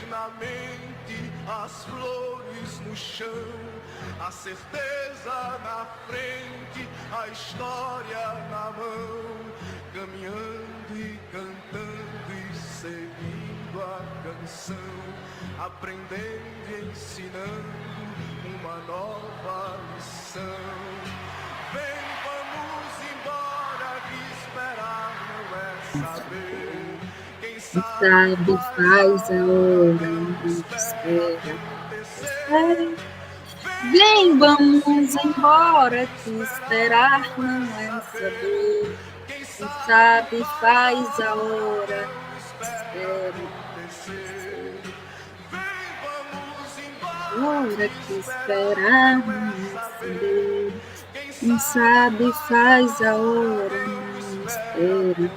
na mente, as flores no chão, a certeza na frente, a história na mão, caminhando e cantando e seguindo a canção, aprendendo e ensinando uma nova lição. Vem, vamos embora, que esperar não é saber. Quem sabe faz a hora, não espera. Vem, vamos embora, que esperar não é saber. Quem sabe faz a hora, espera. Hora que esperar não é saber. Quem sabe faz a hora, não espera.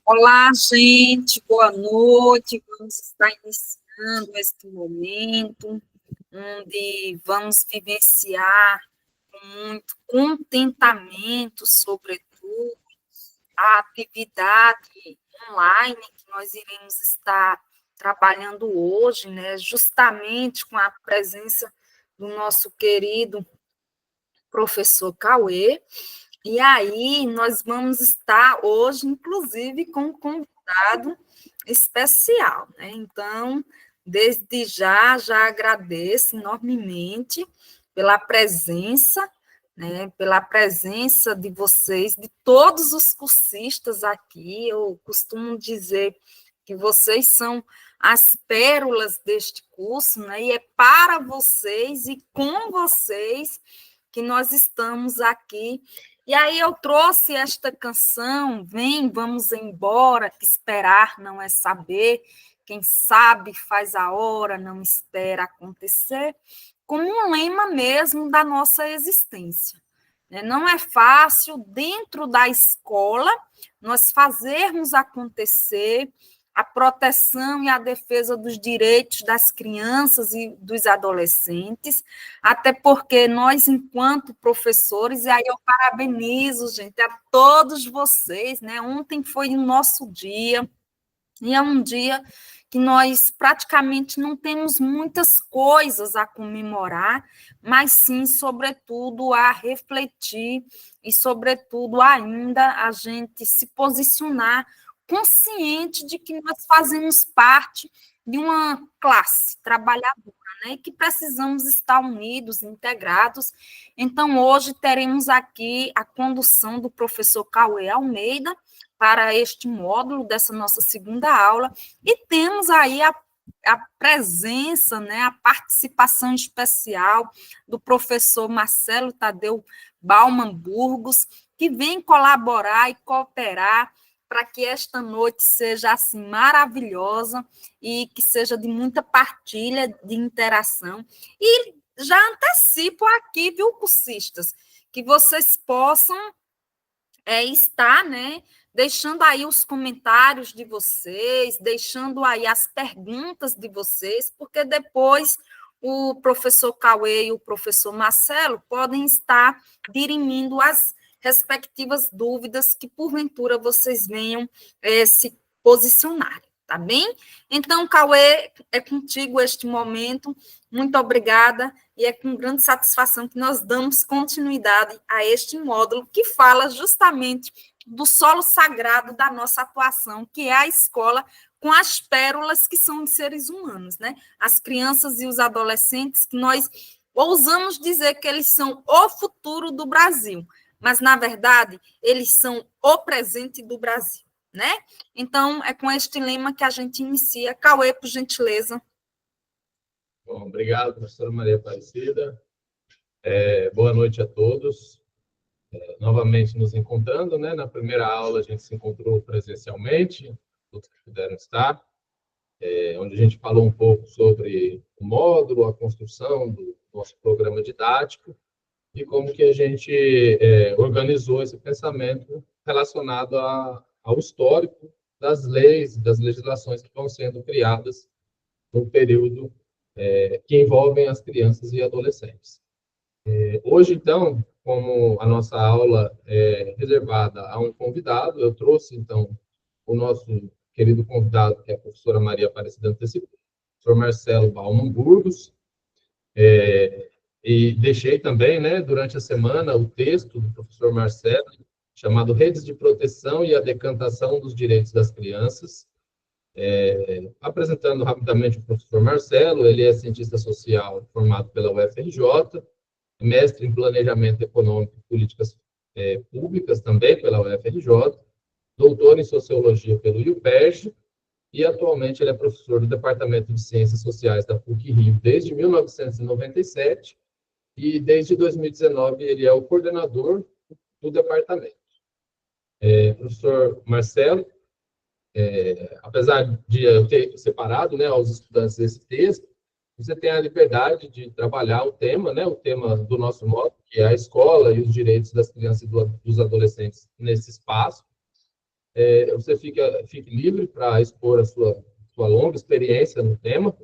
Olá, gente, boa noite. Vamos estar iniciando este momento, onde vamos vivenciar com muito contentamento, sobretudo, a atividade online que nós iremos estar trabalhando hoje, né, justamente com a presença do nosso querido professor Cauê. E aí, nós vamos estar hoje, inclusive, com um convidado especial, né? Então, desde já agradeço enormemente pela presença, né? Pela presença de vocês, de todos os cursistas aqui. Eu costumo dizer que vocês são as pérolas deste curso, né? E é para vocês e com vocês que nós estamos aqui. E aí eu trouxe esta canção, Vem, vamos embora, que esperar não é saber, quem sabe faz a hora, não espera acontecer, como um lema mesmo da nossa existência. Não é fácil, dentro da escola, nós fazermos acontecer a proteção e a defesa dos direitos das crianças e dos adolescentes, até porque nós, enquanto professores, e aí eu parabenizo, gente, a todos vocês, né? Ontem foi o nosso dia, e é um dia que nós praticamente não temos muitas coisas a comemorar, mas sim, sobretudo, a refletir e, sobretudo, ainda a gente se posicionar consciente de que nós fazemos parte de uma classe trabalhadora, né, e que precisamos estar unidos, integrados. Então, hoje teremos aqui a condução do professor Cauê Almeida para este módulo dessa nossa segunda aula, e temos aí a presença, né, a participação especial do professor Marcelo Tadeu Bauman Burgos, que vem colaborar e cooperar para que esta noite seja assim maravilhosa e que seja de muita partilha, de interação. E já antecipo aqui, viu, cursistas, que vocês possam estar, né, deixando aí os comentários de vocês, deixando aí as perguntas de vocês, porque depois o professor Cauê e o professor Marcelo podem estar dirimindo as respectivas dúvidas que, porventura, vocês venham se posicionar, tá bem? Então, Cauê, é contigo este momento. Muito obrigada, e é com grande satisfação que nós damos continuidade a este módulo que fala justamente do solo sagrado da nossa atuação, que é a escola, com as pérolas que são os seres humanos, né? As crianças e os adolescentes, que nós ousamos dizer que eles são o futuro do Brasil, mas, na verdade, eles são o presente do Brasil, né? Então, é com este lema que a gente inicia. Cauê, por gentileza. Bom, obrigado, professora Maria Aparecida. Boa noite a todos. Novamente nos encontrando, né? Na primeira aula a gente se encontrou presencialmente, todos que puderam estar, onde a gente falou um pouco sobre o módulo, a construção do nosso programa didático e como que a gente organizou esse pensamento relacionado ao histórico das leis, das legislações que vão sendo criadas no período que envolvem as crianças e adolescentes. Hoje, então, como a nossa aula é reservada a um convidado, eu trouxe, então, o nosso querido convidado, que é a professora Maria Aparecida antecipou, o professor Marcelo Bauman Burgos, e deixei também, né, durante a semana, o texto do professor Marcelo, chamado Redes de Proteção e a Decantação dos Direitos das Crianças. Apresentando rapidamente o professor Marcelo, ele é cientista social formado pela UFRJ, mestre em Planejamento Econômico e Políticas Públicas também pela UFRJ, doutor em Sociologia pelo IUPERJ, e atualmente ele é professor do Departamento de Ciências Sociais da PUC-Rio desde 1997, e desde 2019 ele é o coordenador do departamento. Professor Marcelo, apesar de eu ter separado, né, aos estudantes esse texto, você tem a liberdade de trabalhar o tema, né, o tema do nosso módulo, que é a escola e os direitos das crianças e dos adolescentes nesse espaço. Você fique livre para expor a sua longa experiência no tema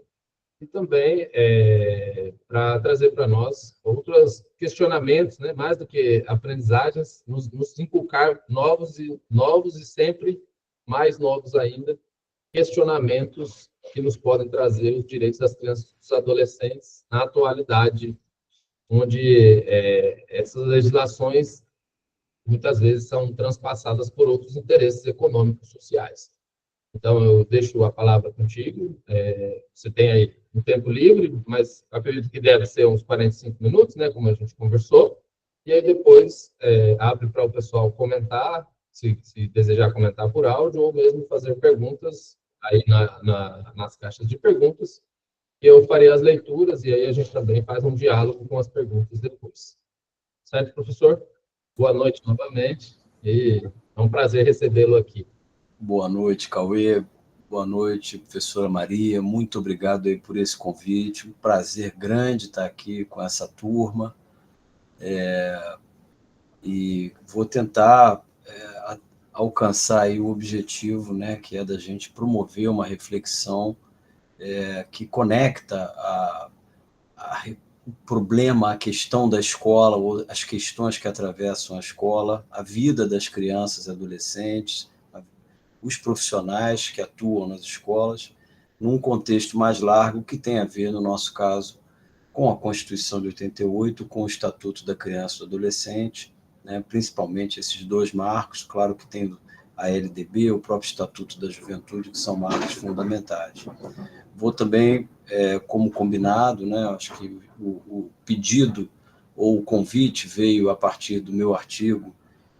e também para trazer para nós outros questionamentos, né, mais do que aprendizagens, nos inculcar novos e sempre mais novos ainda, questionamentos que nos podem trazer os direitos das crianças e dos adolescentes na atualidade, onde essas legislações muitas vezes são transpassadas por outros interesses econômicos sociais. Então, eu deixo a palavra contigo. Você tem aí um tempo livre, mas acredito que deve ser uns 45 minutos, né, como a gente conversou. E aí depois abre para o pessoal comentar, se desejar comentar por áudio, ou mesmo fazer perguntas aí nas caixas de perguntas. E eu farei as leituras e aí a gente também faz um diálogo com as perguntas depois. Certo, professor? Boa noite novamente e é um prazer recebê-lo aqui. Boa noite, Cauê. Boa noite, professora Maria. Muito obrigado aí por esse convite. Um prazer grande estar aqui com essa turma. E vou tentar alcançar aí o objetivo, né, que é da gente promover uma reflexão que conecta o problema, a questão da escola, ou as questões que atravessam a escola, a vida das crianças e adolescentes, os profissionais que atuam nas escolas, num contexto mais largo que tem a ver, no nosso caso, com a Constituição de 88, com o Estatuto da Criança e do Adolescente, né, principalmente esses dois marcos, claro que tem a LDB, o próprio Estatuto da Juventude, que são marcos fundamentais. Vou também, como combinado, né, acho que o pedido ou o convite veio a partir do meu artigo,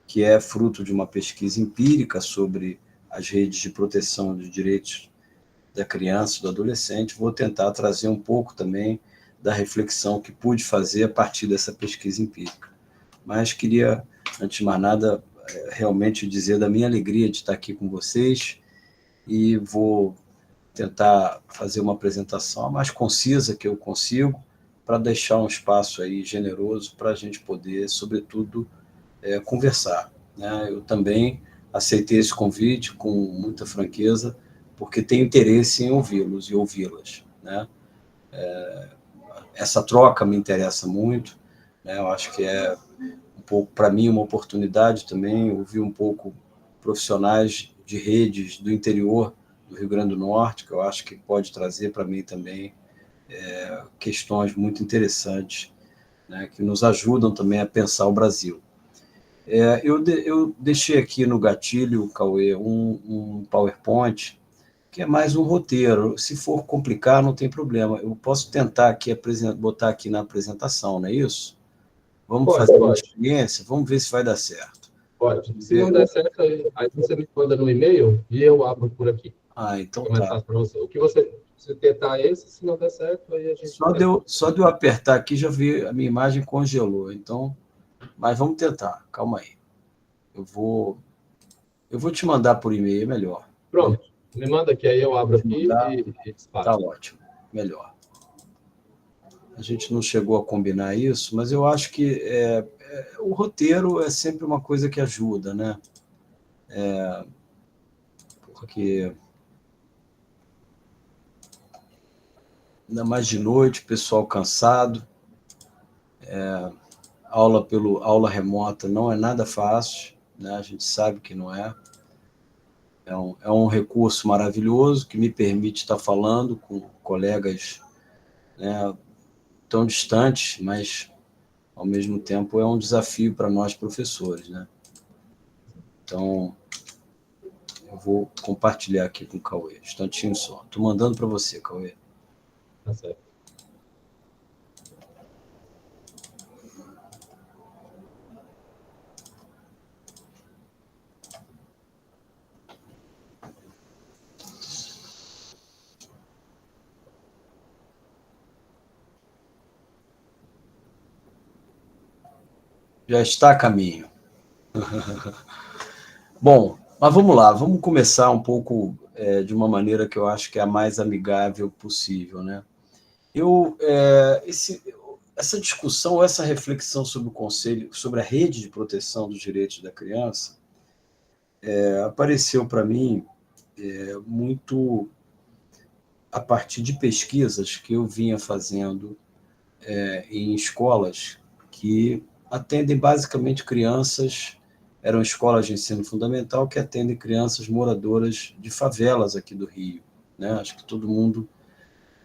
que é fruto de uma pesquisa empírica sobre as redes de proteção dos direitos da criança e do adolescente. Vou tentar trazer um pouco também da reflexão que pude fazer a partir dessa pesquisa empírica. Mas queria, antes de mais nada, realmente dizer da minha alegria de estar aqui com vocês e vou tentar fazer uma apresentação a mais concisa que eu consigo para deixar um espaço aí generoso para a gente poder, sobretudo, conversar, né? Eu também aceitei esse convite com muita franqueza, porque tenho interesse em ouvi-los e ouvi-las, né? Essa troca me interessa muito, né? Eu acho que é um pouco, para mim, uma oportunidade também, ouvir um pouco profissionais de redes do interior do Rio Grande do Norte, que eu acho que pode trazer para mim também questões muito interessantes, né? Que nos ajudam também a pensar o Brasil. Eu deixei aqui no gatilho, Cauê, um PowerPoint, que é mais um roteiro. Se for complicar, não tem problema. Eu posso tentar aqui botar aqui na apresentação, não é isso? Vamos fazer uma experiência? Vamos ver se vai dar certo. Pode. Se não der certo, aí você me manda no e-mail e eu abro por aqui. Então tá. Você. O que você tentar esse, se não der certo, aí a gente... Só de eu apertar aqui, já vi, a minha imagem congelou. Então, mas vamos tentar. Calma aí. Eu vou te mandar por e-mail, é melhor. Pronto. Me manda que aí eu abro aqui e disparo. Tá ótimo. Melhor. A gente não chegou a combinar isso, mas eu acho que o roteiro é sempre uma coisa que ajuda, né? Porque ainda mais de noite, pessoal cansado. aula remota não é nada fácil, né? A gente sabe que não é. É um recurso maravilhoso que me permite estar falando com colegas, né, tão distantes, mas, ao mesmo tempo, é um desafio para nós professores, né? Então, eu vou compartilhar aqui com o Cauê. Instantinho só. Estou mandando para você, Cauê. Tá certo. Já está a caminho. Bom, mas vamos lá, vamos começar um pouco de uma maneira que eu acho que é a mais amigável possível, né? Essa discussão, essa reflexão sobre o Conselho, sobre a rede de proteção dos direitos da criança, apareceu para mim muito a partir de pesquisas que eu vinha fazendo em escolas que atendem basicamente crianças, eram escolas de ensino fundamental que atendem crianças moradoras de favelas aqui do Rio, né? Acho que todo mundo,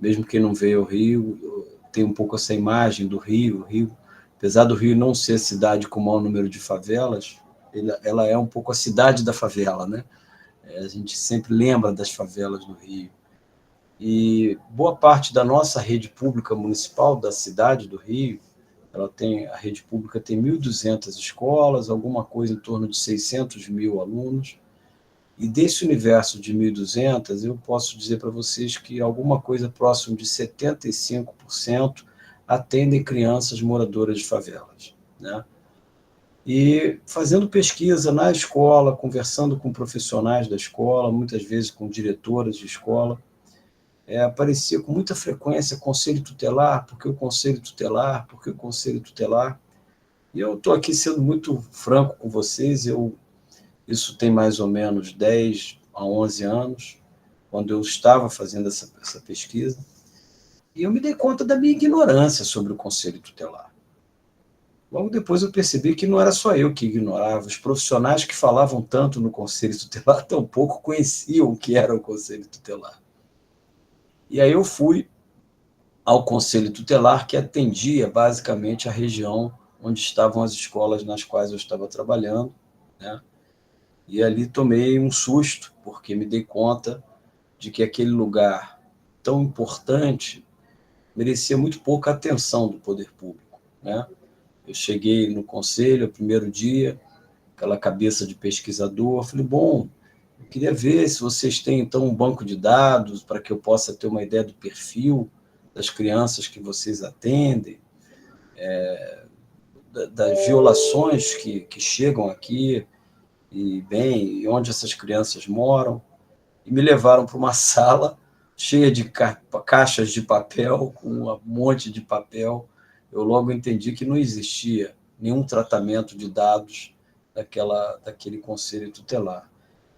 mesmo quem não veio ao Rio, tem um pouco essa imagem do Rio. O Rio, apesar do Rio não ser cidade com maior número de favelas, ela é um pouco a cidade da favela, né? A gente sempre lembra das favelas do Rio. E boa parte da nossa rede pública municipal da cidade do Rio, a rede pública tem 1.200 escolas, alguma coisa em torno de 600 mil alunos, e desse universo de 1.200, eu posso dizer para vocês que alguma coisa próximo de 75% atendem crianças moradoras de favelas, né? E fazendo pesquisa na escola, conversando com profissionais da escola, muitas vezes com diretoras de escola, aparecia com muita frequência conselho tutelar, porque o conselho tutelar, porque o conselho tutelar. E eu estou aqui sendo muito franco com vocês, isso tem mais ou menos 10 a 11 anos, quando eu estava fazendo essa pesquisa, e eu me dei conta da minha ignorância sobre o conselho tutelar. Logo depois eu percebi que não era só eu que ignorava, os profissionais que falavam tanto no conselho tutelar tampouco conheciam o que era o conselho tutelar. E aí eu fui ao conselho tutelar, que atendia basicamente a região onde estavam as escolas nas quais eu estava trabalhando, né? E ali tomei um susto, porque me dei conta de que aquele lugar tão importante merecia muito pouca atenção do poder público, né? Eu cheguei no conselho, o primeiro dia, aquela cabeça de pesquisador, falei, bom, eu queria ver se vocês têm, então, um banco de dados para que eu possa ter uma ideia do perfil das crianças que vocês atendem, das violações que chegam aqui, e onde essas crianças moram, e me levaram para uma sala cheia de caixas de papel, com um monte de papel. Eu logo entendi que não existia nenhum tratamento de dados daquele conselho tutelar.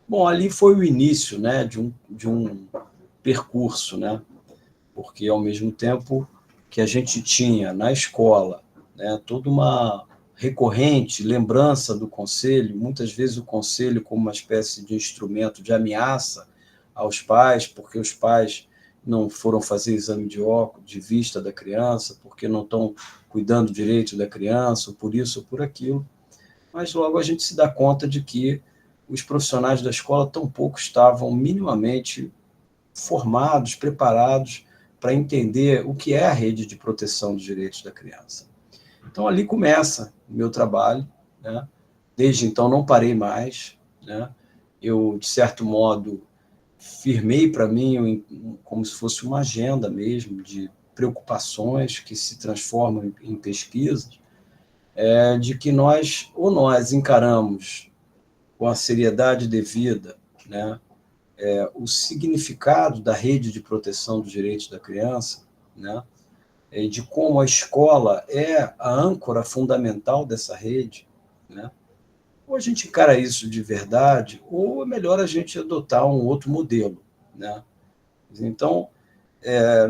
Bom, ali foi o início, né, de um percurso, né, porque, ao mesmo tempo que a gente tinha na escola, né, toda uma recorrente lembrança do conselho, muitas vezes o conselho como uma espécie de instrumento de ameaça aos pais, porque os pais não foram fazer exame de vista da criança, porque não estão cuidando direito da criança, ou por isso ou por aquilo. Mas logo a gente se dá conta de que os profissionais da escola tampouco estavam minimamente formados, preparados para entender o que é a rede de proteção dos direitos da criança. Então, ali começa o meu trabalho, né? Desde então, não parei mais, né? Eu, de certo modo, firmei para mim como se fosse uma agenda mesmo de preocupações que se transformam em pesquisas, de que nós encaramos com a seriedade devida, né, o significado da rede de proteção dos direitos da criança, né, de como a escola é a âncora fundamental dessa rede, né? Ou a gente encara isso de verdade, ou é melhor a gente adotar um outro modelo, né? Então,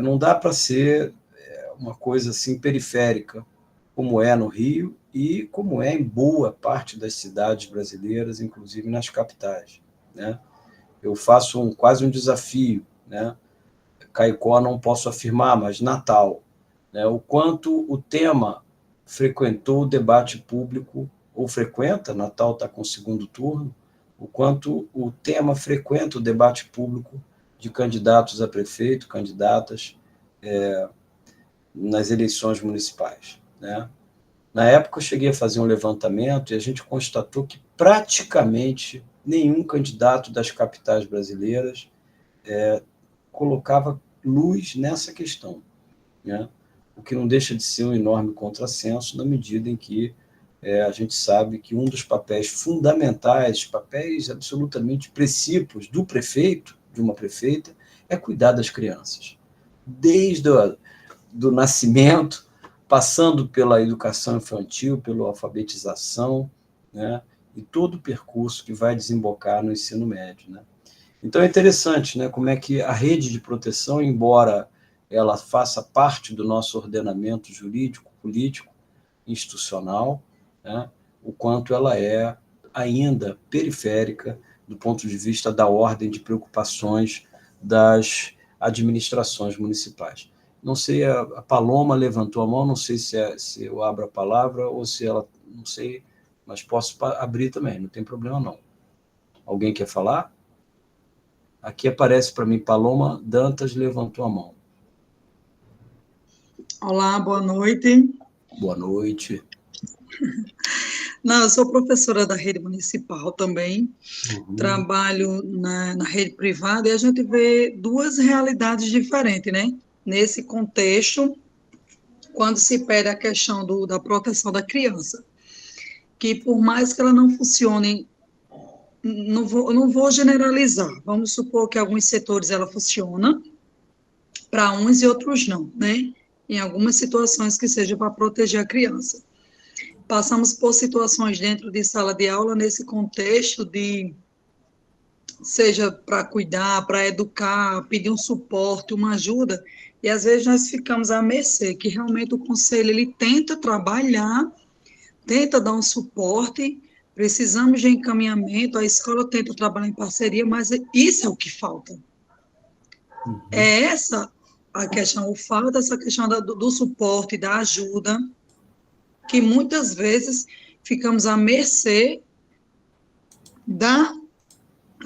não dá para ser uma coisa assim periférica, como é no Rio, e como é em boa parte das cidades brasileiras, inclusive nas capitais, né? Eu faço quase um desafio, né? Caicó não posso afirmar, mas Natal, né? O quanto o tema frequentou o debate público, ou frequenta, Natal está com o segundo turno, o quanto o tema frequenta o debate público de candidatos a prefeito, candidatas, nas eleições municipais, né? Na época, eu cheguei a fazer um levantamento e a gente constatou que praticamente nenhum candidato das capitais brasileiras colocava luz nessa questão, né? O que não deixa de ser um enorme contrassenso na medida em que a gente sabe que um dos papéis fundamentais, papéis absolutamente precípios do prefeito, de uma prefeita, é cuidar das crianças. Desde do nascimento, passando pela educação infantil, pela alfabetização, né? E todo o percurso que vai desembocar no ensino médio, né? Então é interessante, né, como é que a rede de proteção, embora ela faça parte do nosso ordenamento jurídico, político, institucional, né, o quanto ela é ainda periférica do ponto de vista da ordem de preocupações das administrações municipais. Não sei, a Paloma levantou a mão, não sei se eu abro a palavra ou se ela, não sei, mas posso abrir também, não tem problema não. Alguém quer falar? Aqui aparece para mim, Paloma Dantas levantou a mão. Olá, boa noite. Boa noite. Não, eu sou professora da rede municipal também, trabalho na rede privada e a gente vê duas realidades diferentes, né? Nesse contexto, quando se pede a questão da proteção da criança, que por mais que ela não funcione, não vou generalizar, vamos supor que alguns setores ela funciona, para uns e outros não, né? Em algumas situações que seja para proteger a criança. Passamos por situações dentro de sala de aula nesse contexto de, seja para cuidar, para educar, pedir um suporte, uma ajuda, e às vezes nós ficamos à mercê, que realmente o conselho ele tenta trabalhar, tenta dar um suporte, precisamos de encaminhamento, a escola tenta trabalhar em parceria, mas isso é o que falta. É essa a questão, falta essa questão do suporte, da ajuda, que muitas vezes ficamos à mercê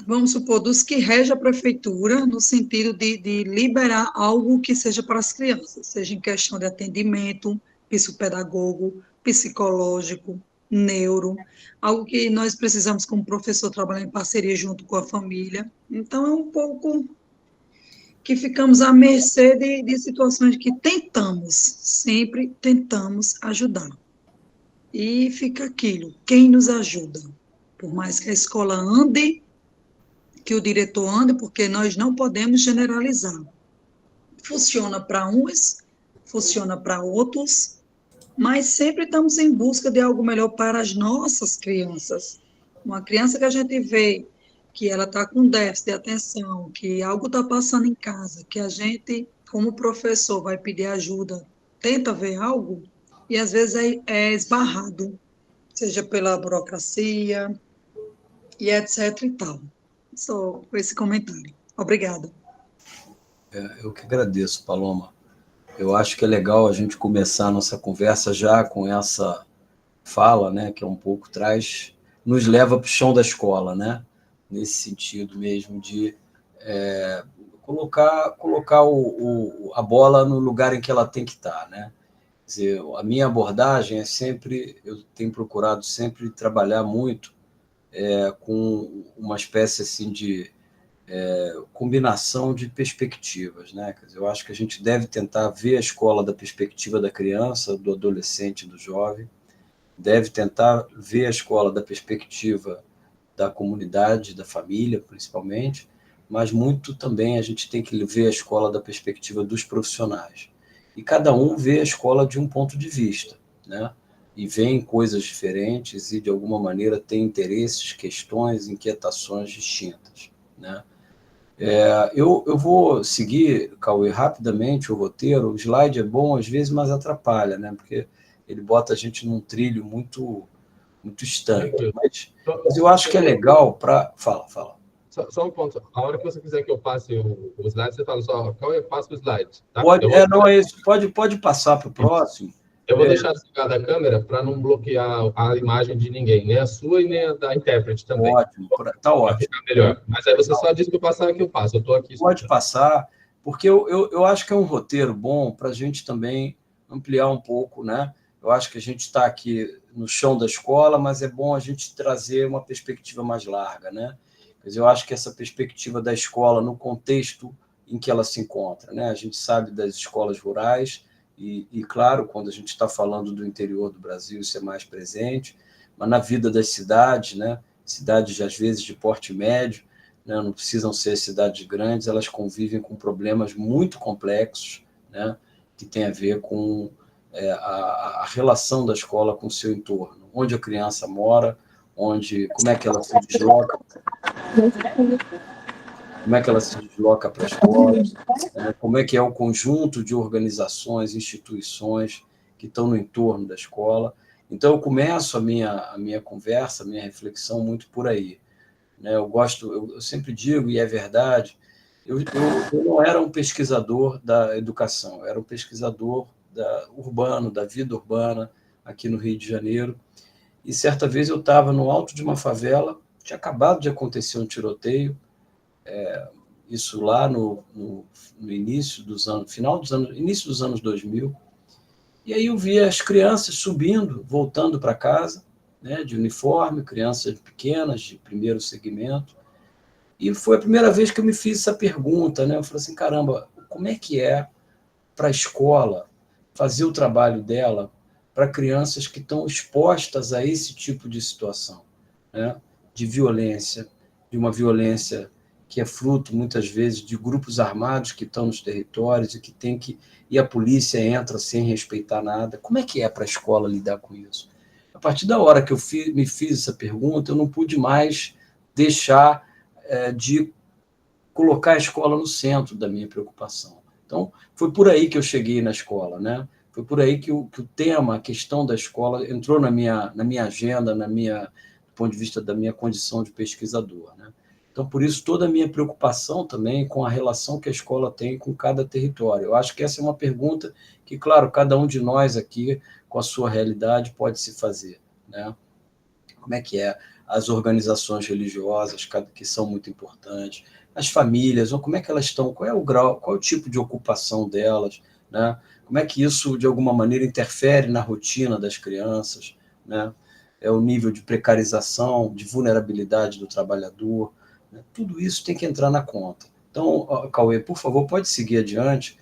vamos supor, dos que rege a prefeitura, no sentido de liberar algo que seja para as crianças, seja em questão de atendimento, psicopedagogo, psicológico, neuro, algo que nós precisamos, como professor, trabalhar em parceria junto com a família. Então, é um pouco que ficamos à mercê de situações que sempre tentamos ajudar. E fica aquilo, quem nos ajuda? Por mais que a escola ande, que o diretor ande, porque nós não podemos generalizar. Funciona para uns, funciona para outros, mas sempre estamos em busca de algo melhor para as nossas crianças. Uma criança que a gente vê que ela está com déficit de atenção, que algo está passando em casa, que a gente, como professor, vai pedir ajuda, tenta ver algo, e às vezes é esbarrado, seja pela burocracia, e etc e tal. Só com esse comentário. Obrigada. Eu que agradeço, Paloma. Eu acho que é legal a gente começar a nossa conversa já com essa fala, né, que é um pouco nos leva para o chão da escola, né? Nesse sentido mesmo de colocar a bola no lugar em que ela tem que estar, né? Quer dizer, a minha abordagem é sempre, eu tenho procurado sempre trabalhar muito com uma espécie assim de combinação de perspectivas, né? Quer dizer, eu acho que a gente deve tentar ver a escola da perspectiva da criança, do adolescente, do jovem, deve tentar ver a escola da perspectiva da comunidade, da família, principalmente, mas muito também a gente tem que ver a escola da perspectiva dos profissionais. E cada um vê a escola de um ponto de vista, né? E vê coisas diferentes e, de alguma maneira, tem interesses, questões, inquietações distintas, né? Eu vou seguir, Cauê, rapidamente o roteiro. O slide é bom às vezes, mas atrapalha, né? Porque ele bota a gente num trilho muito estanque. Tranquilo. Mas eu acho que é legal para... Fala. Só um ponto. A hora que você quiser que eu passe o slide, você fala só, Cauê, passa o slide. Tá? Pode, não é isso. Pode passar para o próximo. Eu vou deixar desligada a câmera para não bloquear a imagem de ninguém, nem a sua e nem a da intérprete também. Ótimo, tá ótimo. Vai ficar melhor. Mas aí você só diz que eu passar que eu passo. Eu estou aqui. Pode passar, porque eu acho que é um roteiro bom para a gente também ampliar um pouco, né? Eu acho que a gente está aqui no chão da escola, mas é bom a gente trazer uma perspectiva mais larga, né? Quer dizer, eu acho que essa perspectiva da escola no contexto em que ela se encontra, né? A gente sabe das escolas rurais e claro, quando a gente está falando do interior do Brasil, isso é mais presente, mas na vida das cidades, né? Cidades, às vezes, de porte médio, né? Não precisam ser cidades grandes, elas convivem com problemas muito complexos, né? Que tem a ver com a relação da escola com o seu entorno, onde a criança mora, como é que ela se desloca, para a escola, né? Como é que é o conjunto de organizações, instituições que estão no entorno da escola. Então, eu começo a minha conversa, a minha reflexão muito por aí, né? Eu sempre digo, e é verdade, eu não era um pesquisador da educação, eu era um pesquisador urbano, da vida urbana, aqui no Rio de Janeiro, e certa vez eu estava no alto de uma favela, tinha acabado de acontecer um tiroteio, isso lá no início dos anos, início dos anos 2000, e aí eu via as crianças subindo, voltando para casa, né, de uniforme, crianças pequenas, de primeiro segmento, e foi a primeira vez que eu me fiz essa pergunta, né? Eu falei assim, caramba, como é que é para a escola fazer o trabalho dela para crianças que estão expostas a esse tipo de situação, né? De violência, de uma violência que é fruto, muitas vezes, de grupos armados que estão nos territórios e a polícia entra sem respeitar nada. Como é que é para a escola lidar com isso? A partir da hora que eu me fiz essa pergunta, eu não pude mais deixar de colocar a escola no centro da minha preocupação. Então, foi por aí que eu cheguei na escola, né? Foi por aí que o tema, a questão da escola, entrou na minha agenda, do ponto de vista da minha condição de pesquisador, né? Então, por isso, toda a minha preocupação também com a relação que a escola tem com cada território. Eu acho que essa é uma pergunta que, claro, cada um de nós aqui, com a sua realidade, pode se fazer, né? Como é que é? As organizações religiosas, que são muito importantes, as famílias, ou como é que elas estão, qual é o grau, qual é o tipo de ocupação delas, né? Como é que isso, de alguma maneira, interfere na rotina das crianças, né? É o nível de precarização, de vulnerabilidade do trabalhador, né? Tudo isso tem que entrar na conta. Então, Cauê, por favor, pode seguir adiante.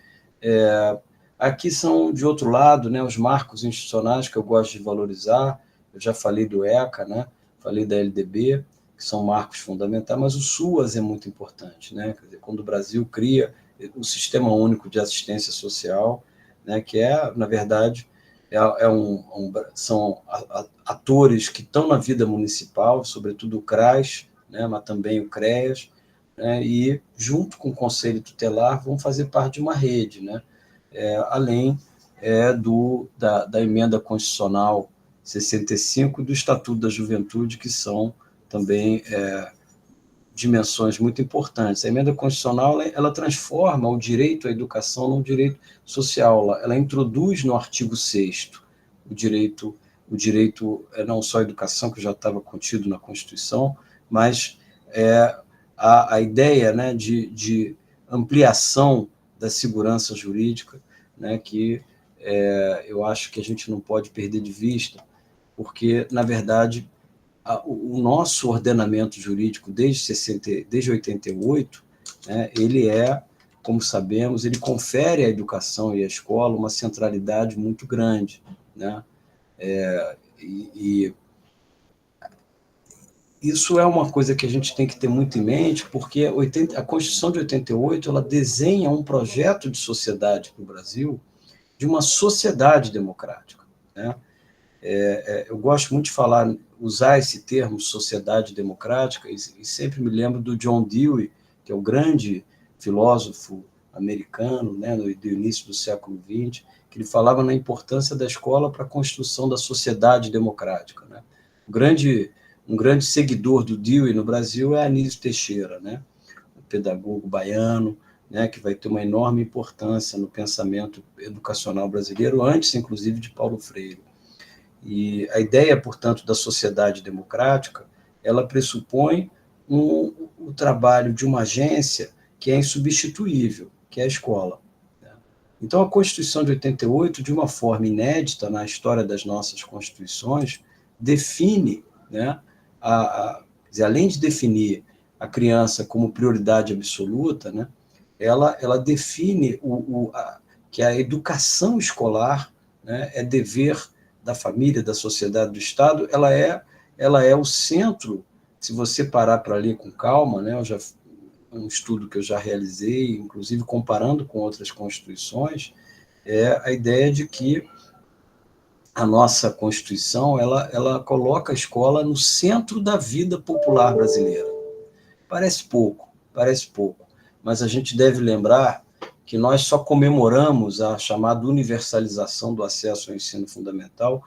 Aqui são, de outro lado, né, os marcos institucionais que eu gosto de valorizar. Eu já falei do ECA, né? Falei da LDB, que são marcos fundamentais, mas o SUAS é muito importante, né? Quer dizer, quando o Brasil cria o Sistema Único de Assistência Social, né, que na verdade, são atores que estão na vida municipal, sobretudo o CRAS, né, mas também o CREAS, né, e, junto com o Conselho Tutelar, vão fazer parte de uma rede, né, além da Emenda Constitucional 65 e do Estatuto da Juventude, que são também dimensões muito importantes. A Emenda Constitucional ela transforma o direito à educação num direito social, ela introduz no artigo 6º o direito não só à educação, que já estava contido na Constituição, mas a ideia, né, de ampliação da segurança jurídica, né, que eu acho que a gente não pode perder de vista, porque, na verdade, o nosso ordenamento jurídico, desde 88, né, ele como sabemos, ele confere à educação e à escola uma centralidade muito grande, né? E isso é uma coisa que a gente tem que ter muito em mente, porque a Constituição de 88 ela desenha um projeto de sociedade para o Brasil, de uma sociedade democrática, né? Eu gosto muito de usar esse termo sociedade democrática, e sempre me lembro do John Dewey, que é o grande filósofo americano, né, do início do século XX, que ele falava na importância da escola para a construção da sociedade democrática, né? Um grande seguidor do Dewey no Brasil é Anísio Teixeira, né? O pedagogo baiano, né, que vai ter uma enorme importância no pensamento educacional brasileiro, antes, inclusive, de Paulo Freire. E a ideia, portanto, da sociedade democrática, ela pressupõe o trabalho de uma agência que é insubstituível, que é a escola. Então, a Constituição de 88, de uma forma inédita na história das nossas constituições, define, né, quer dizer, além de definir a criança como prioridade absoluta, né, ela define que a educação escolar, né, é dever da família, da sociedade, do Estado. Ela é o centro. Se você parar para ler com calma, né, um estudo que eu já realizei, inclusive comparando com outras constituições, é a ideia de que a nossa Constituição ela coloca a escola no centro da vida popular brasileira. Parece pouco, mas a gente deve lembrar que nós só comemoramos a chamada universalização do acesso ao ensino fundamental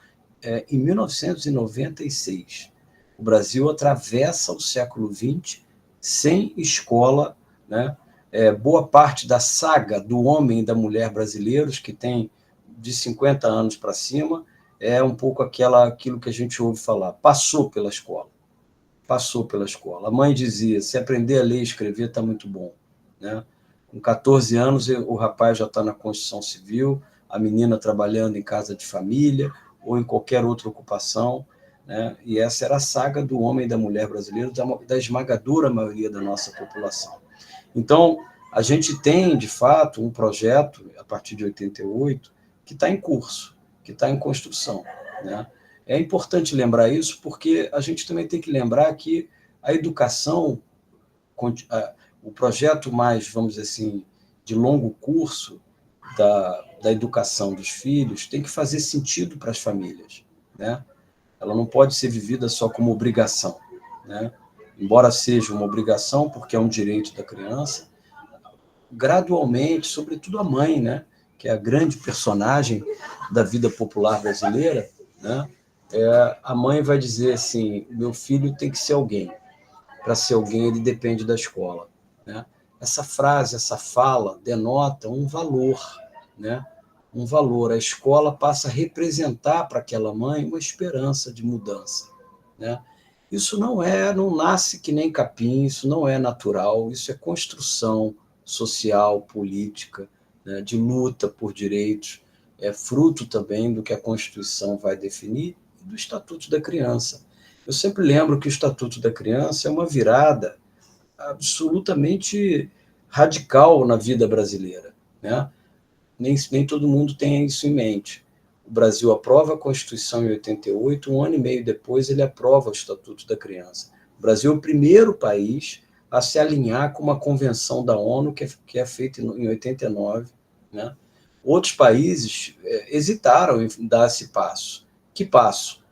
em 1996. O Brasil atravessa o século XX sem escola, né? Boa parte da saga do homem e da mulher brasileiros, que tem de 50 anos para cima, é um pouco aquilo que a gente ouve falar, passou pela escola. A mãe dizia, se aprender a ler e escrever, está muito bom, né? Com 14 anos, o rapaz já está na construção civil, a menina trabalhando em casa de família ou em qualquer outra ocupação, né? E essa era a saga do homem e da mulher brasileiro, da esmagadora maioria da nossa população. Então, a gente tem, de fato, um projeto, a partir de 88, que está em curso, que está em construção, né? É importante lembrar isso, porque a gente também tem que lembrar que a educação, o projeto mais, vamos dizer assim, de longo curso da educação dos filhos, tem que fazer sentido para as famílias, né? Ela não pode ser vivida só como obrigação, né? Embora seja uma obrigação, porque é um direito da criança, gradualmente, sobretudo a mãe, né, que é a grande personagem da vida popular brasileira, né, a mãe vai dizer assim, meu filho tem que ser alguém. Para ser alguém, ele depende da escola, né? Essa frase, essa fala, denota um valor, né? Um valor. A escola passa a representar para aquela mãe uma esperança de mudança, né? Isso não nasce que nem capim, isso não é natural, isso é construção social, política, né, de luta por direitos, é fruto também do que a Constituição vai definir e do Estatuto da Criança. Eu sempre lembro que o Estatuto da Criança é uma virada absolutamente radical na vida brasileira, né? Nem todo mundo tem isso em mente. O Brasil aprova a Constituição em 88, um ano e meio depois ele aprova o Estatuto da Criança. O Brasil é o primeiro país a se alinhar com uma convenção da ONU que é feita em 89, né? Outros países hesitaram em dar esse passo. Que passo?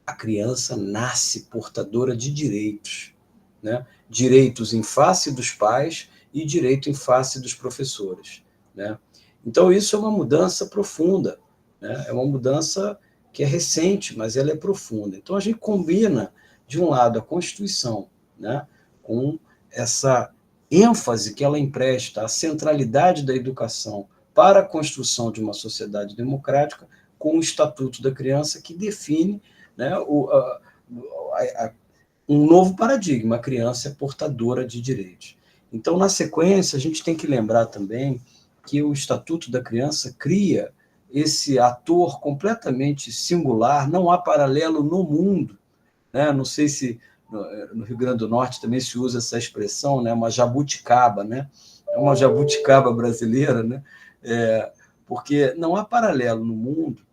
A criança nasce portadora de direitos, né? Direitos em face dos pais e direito em face dos professores, né? Então, isso é uma mudança profunda, né? É uma mudança que é recente, mas ela é profunda. Então, a gente combina, de um lado, a Constituição, né, com essa ênfase que ela empresta à centralidade da educação para a construção de uma sociedade democrática, com o Estatuto da Criança, que define, né, um novo paradigma. A criança é portadora de direitos. Então, na sequência, a gente tem que lembrar também que o Estatuto da Criança cria esse ator completamente singular, não há paralelo no mundo, né? Não sei se no Rio Grande do Norte também se usa essa expressão, né? Uma jabuticaba, né? É uma jabuticaba brasileira, né? Porque não há paralelo no mundo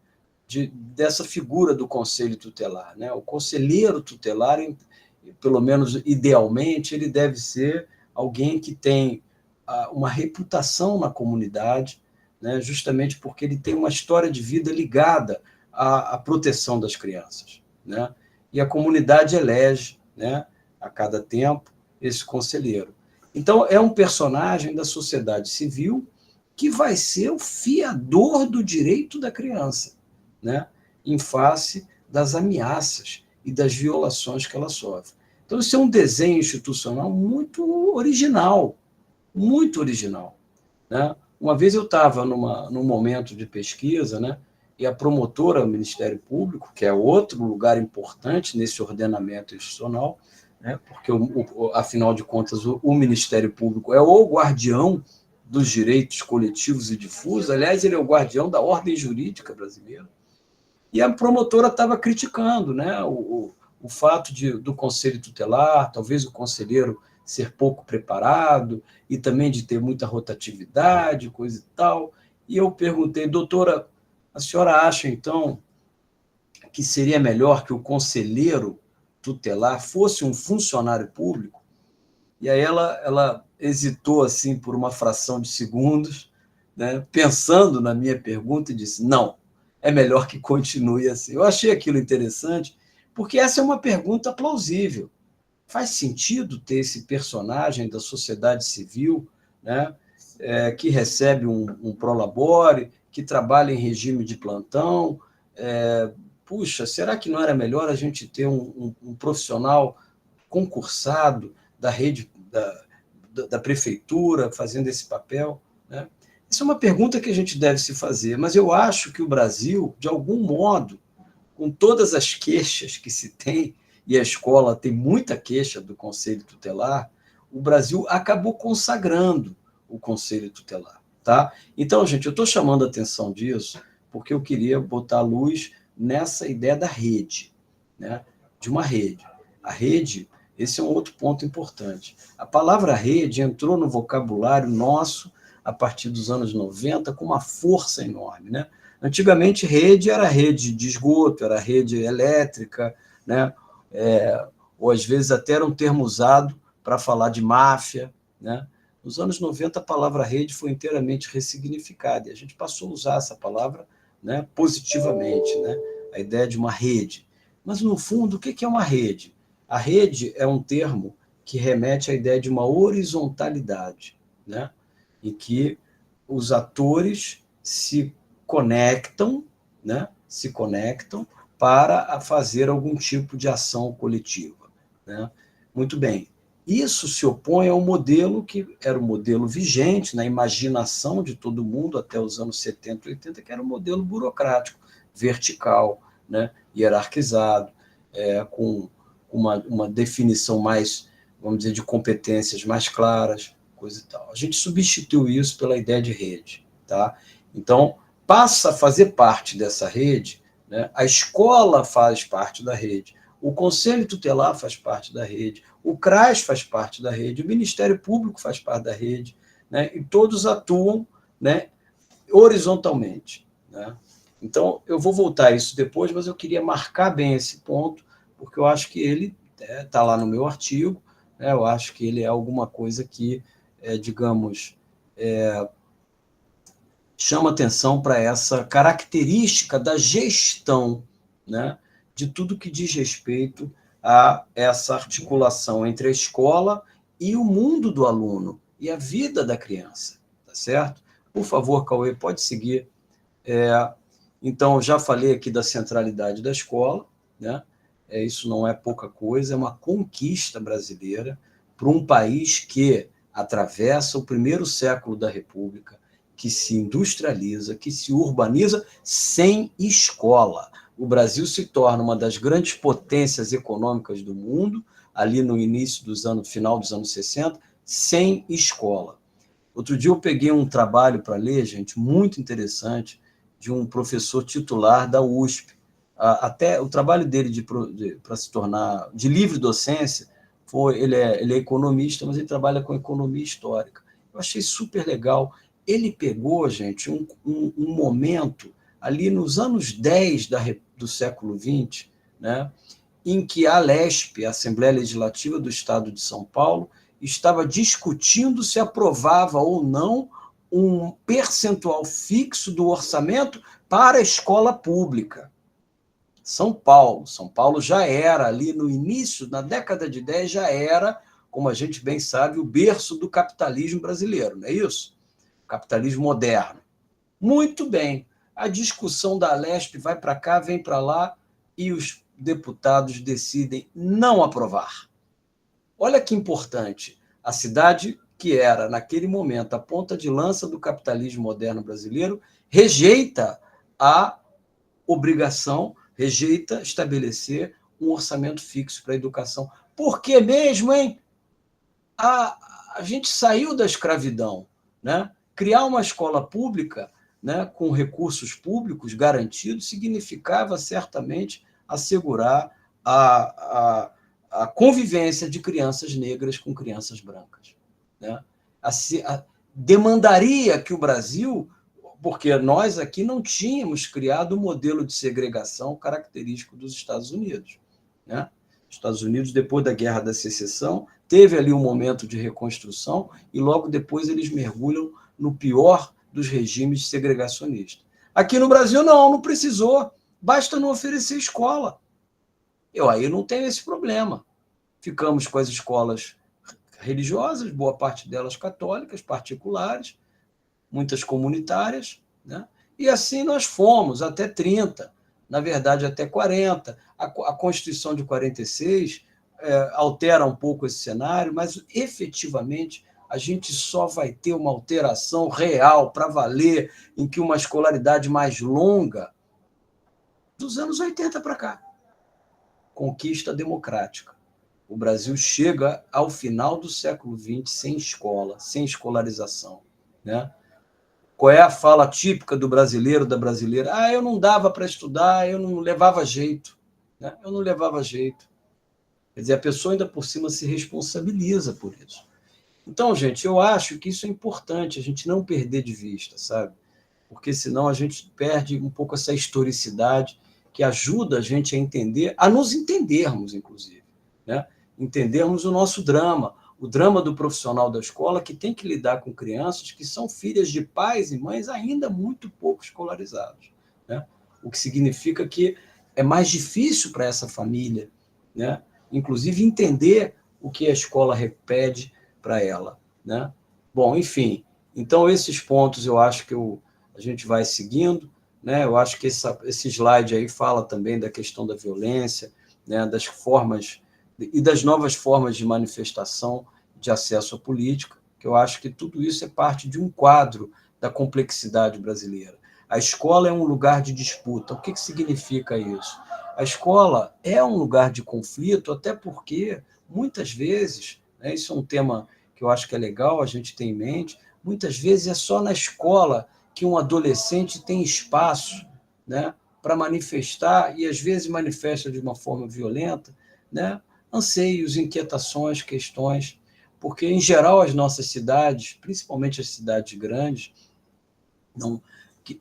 dessa figura do conselho tutelar, né? O conselheiro tutelar, pelo menos idealmente, ele deve ser alguém que tem uma reputação na comunidade, né, justamente porque ele tem uma história de vida ligada à proteção das crianças, né? E a comunidade elege, né, a cada tempo esse conselheiro. Então, é um personagem da sociedade civil que vai ser o fiador do direito da criança, né? Em face das ameaças e das violações que ela sofre. Então, isso é um desenho institucional muito original, né? Uma vez eu estava num momento de pesquisa, né? E a promotora do Ministério Público, que é outro lugar importante nesse ordenamento institucional, né? Porque, afinal de contas, o Ministério Público é o guardião dos direitos coletivos e difusos. Aliás, ele é o guardião da ordem jurídica brasileira. E a promotora estava criticando, né, o fato do conselho tutelar, talvez o conselheiro ser pouco preparado e também de ter muita rotatividade, coisa e tal. E eu perguntei, doutora, a senhora acha, então, que seria melhor que o conselheiro tutelar fosse um funcionário público? E aí ela hesitou assim por uma fração de segundos, né, pensando na minha pergunta, e disse: não, é melhor que continue assim. Eu achei aquilo interessante, porque essa é uma pergunta plausível. Faz sentido ter esse personagem da sociedade civil, né, que recebe um prolabore, que trabalha em regime de plantão? Puxa, será que não era melhor a gente ter um profissional concursado da rede da prefeitura fazendo esse papel, né? Essa é uma pergunta que a gente deve se fazer, mas eu acho que o Brasil, de algum modo, com todas as queixas que se tem, e a escola tem muita queixa do Conselho Tutelar, o Brasil acabou consagrando o Conselho Tutelar. Tá? Então, gente, eu estou chamando a atenção disso porque eu queria botar a luz nessa ideia da rede, né? De uma rede. A rede, esse é um outro ponto importante. A palavra rede entrou no vocabulário nosso a partir dos anos 90 com uma força enorme, né? Antigamente, rede era rede de esgoto, era rede elétrica, né? Ou às vezes até era um termo usado para falar de máfia, né? Nos anos 90, a palavra rede foi inteiramente ressignificada, e a gente passou a usar essa palavra, né, positivamente, né? A ideia de uma rede. Mas, no fundo, o que é uma rede? A rede é um termo que remete à ideia de uma horizontalidade, né? Em que os atores se conectam, né? Se conectam para fazer algum tipo de ação coletiva, né? Muito bem. Isso se opõe ao modelo que era o modelo vigente na imaginação de todo mundo até os anos 70, 80, que era um modelo burocrático, vertical, né? Hierarquizado, com uma definição mais, vamos dizer, de competências mais claras, coisa e tal. A gente substituiu isso pela ideia de rede, tá? Então, passa a fazer parte dessa rede, né? A escola faz parte da rede, o Conselho Tutelar faz parte da rede, o CRAS faz parte da rede, o Ministério Público faz parte da rede, né? E todos atuam, né, horizontalmente, né? Então, eu vou voltar a isso depois, mas eu queria marcar bem esse ponto, porque eu acho que ele está lá no meu artigo, né? Eu acho que ele é alguma coisa que, digamos, chama atenção para essa característica da gestão, né, de tudo que diz respeito a essa articulação entre a escola e o mundo do aluno e a vida da criança, tá certo? Por favor, Cauê, pode seguir. Então, já falei aqui da centralidade da escola, né? Isso não é pouca coisa, é uma conquista brasileira para um país que atravessa o primeiro século da República, que se industrializa, que se urbaniza sem escola. O Brasil se torna uma das grandes potências econômicas do mundo, ali no final dos anos 60, sem escola. Outro dia eu peguei um trabalho para ler, gente, muito interessante, de um professor titular da USP. Até o trabalho dele para se tornar de livre docência, ele é economista, mas ele trabalha com economia histórica. Eu achei super legal. Ele pegou, gente, um momento ali nos anos 10 do século XX, né, em que a ALESP, a Assembleia Legislativa do Estado de São Paulo, estava discutindo se aprovava ou não um percentual fixo do orçamento para a escola pública. São Paulo já era, ali no início, na década de 10, já era, como a gente bem sabe, o berço do capitalismo brasileiro, não é isso? capitalismo moderno. Muito bem, a discussão da Alesp vai para cá, vem para lá, e os deputados decidem não aprovar. Olha que importante, a cidade que era, naquele momento, a ponta de lança do capitalismo moderno brasileiro, rejeita a obrigação, rejeita estabelecer um orçamento fixo para a educação. Por que mesmo, hein? A gente saiu da escravidão, né? Criar uma escola pública, né, com recursos públicos garantidos significava certamente assegurar a convivência de crianças negras com crianças brancas, né? Demandaria que o Brasil, porque nós aqui não tínhamos criado o modelo de segregação característico dos Estados Unidos, né? Os Estados Unidos, depois da Guerra da Secessão, teve ali um momento de reconstrução e logo depois eles mergulham no pior dos regimes segregacionistas. Aqui no Brasil, não precisou. Basta não oferecer escola. Eu aí não tenho esse problema. Ficamos com as escolas religiosas, boa parte delas católicas, particulares, muitas comunitárias, né? E assim nós fomos até 30, na verdade até 40. A Constituição de 46 altera um pouco esse cenário, mas efetivamente a gente só vai ter uma alteração real para valer em que uma escolaridade mais longa dos anos 80 para cá. Conquista democrática. O Brasil chega ao final do século XX sem escola, sem escolarização, né? Qual é a fala típica do brasileiro, da brasileira? Eu não dava para estudar, eu não levava jeito, né? Eu não levava jeito. Quer dizer, a pessoa ainda por cima se responsabiliza por isso. Então, gente, eu acho que isso é importante, a gente não perder de vista, sabe? Porque senão a gente perde um pouco essa historicidade que ajuda a gente a entender, a nos entendermos, inclusive, né? Entendermos o nosso drama, o drama do profissional da escola que tem que lidar com crianças que são filhas de pais e mães ainda muito pouco escolarizados, né? O que significa que é mais difícil para essa família, né? Inclusive entender o que a escola pede para ela, né? Bom, enfim, então esses pontos eu acho que a gente vai seguindo, né? Eu acho que esse slide aí fala também da questão da violência, né? Das formas e das novas formas de manifestação de acesso à política, que eu acho que tudo isso é parte de um quadro da complexidade brasileira. A escola é um lugar de disputa. O que significa isso? A escola é um lugar de conflito, até porque, muitas vezes, né, isso é um tema que eu acho que é legal a gente ter em mente, muitas vezes é só na escola que um adolescente tem espaço, né, para manifestar, e às vezes manifesta de uma forma violenta, né, anseios, inquietações, questões, porque, em geral, as nossas cidades, principalmente as cidades grandes,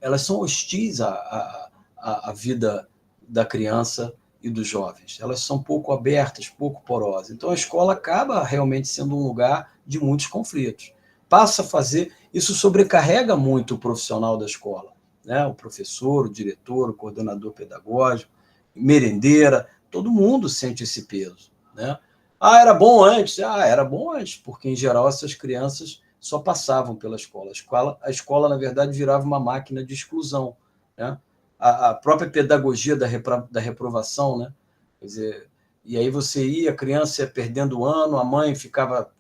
elas são hostis à vida da criança e dos jovens. Elas são pouco abertas, pouco porosas. Então, a escola acaba realmente sendo um lugar de muitos conflitos. Passa a fazer... Isso sobrecarrega muito o profissional da escola, né? O professor, o diretor, o coordenador pedagógico, merendeira, todo mundo sente esse peso, né? Era bom antes. Era bom antes, porque, em geral, essas crianças só passavam pela escola. A escola, na verdade, virava uma máquina de exclusão, né? A própria pedagogia da reprovação, né? Quer dizer, e aí você ia, a criança ia perdendo o ano, a mãe ficava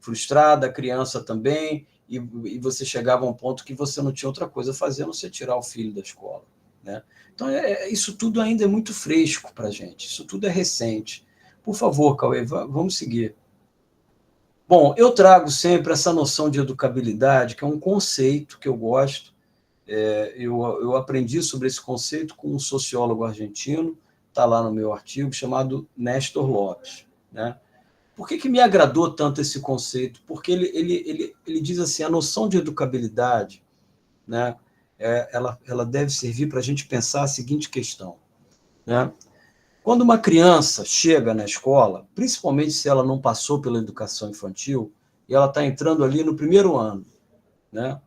frustrada, a criança também, e você chegava a um ponto que você não tinha outra coisa a fazer, a não ser tirar o filho da escola, né? Então, isso tudo ainda é muito fresco para a gente, isso tudo é recente. Por favor, Cauê, vamos seguir. Bom, eu trago sempre essa noção de educabilidade, que é um conceito que eu gosto. Eu aprendi sobre esse conceito com um sociólogo argentino, está lá no meu artigo, chamado Néstor Lopes, né? Por que me agradou tanto esse conceito? Porque ele diz assim, a noção de educabilidade, né, ela deve servir para a gente pensar a seguinte questão, né? Quando uma criança chega na escola, principalmente se ela não passou pela educação infantil, e ela está entrando ali no primeiro ano, né?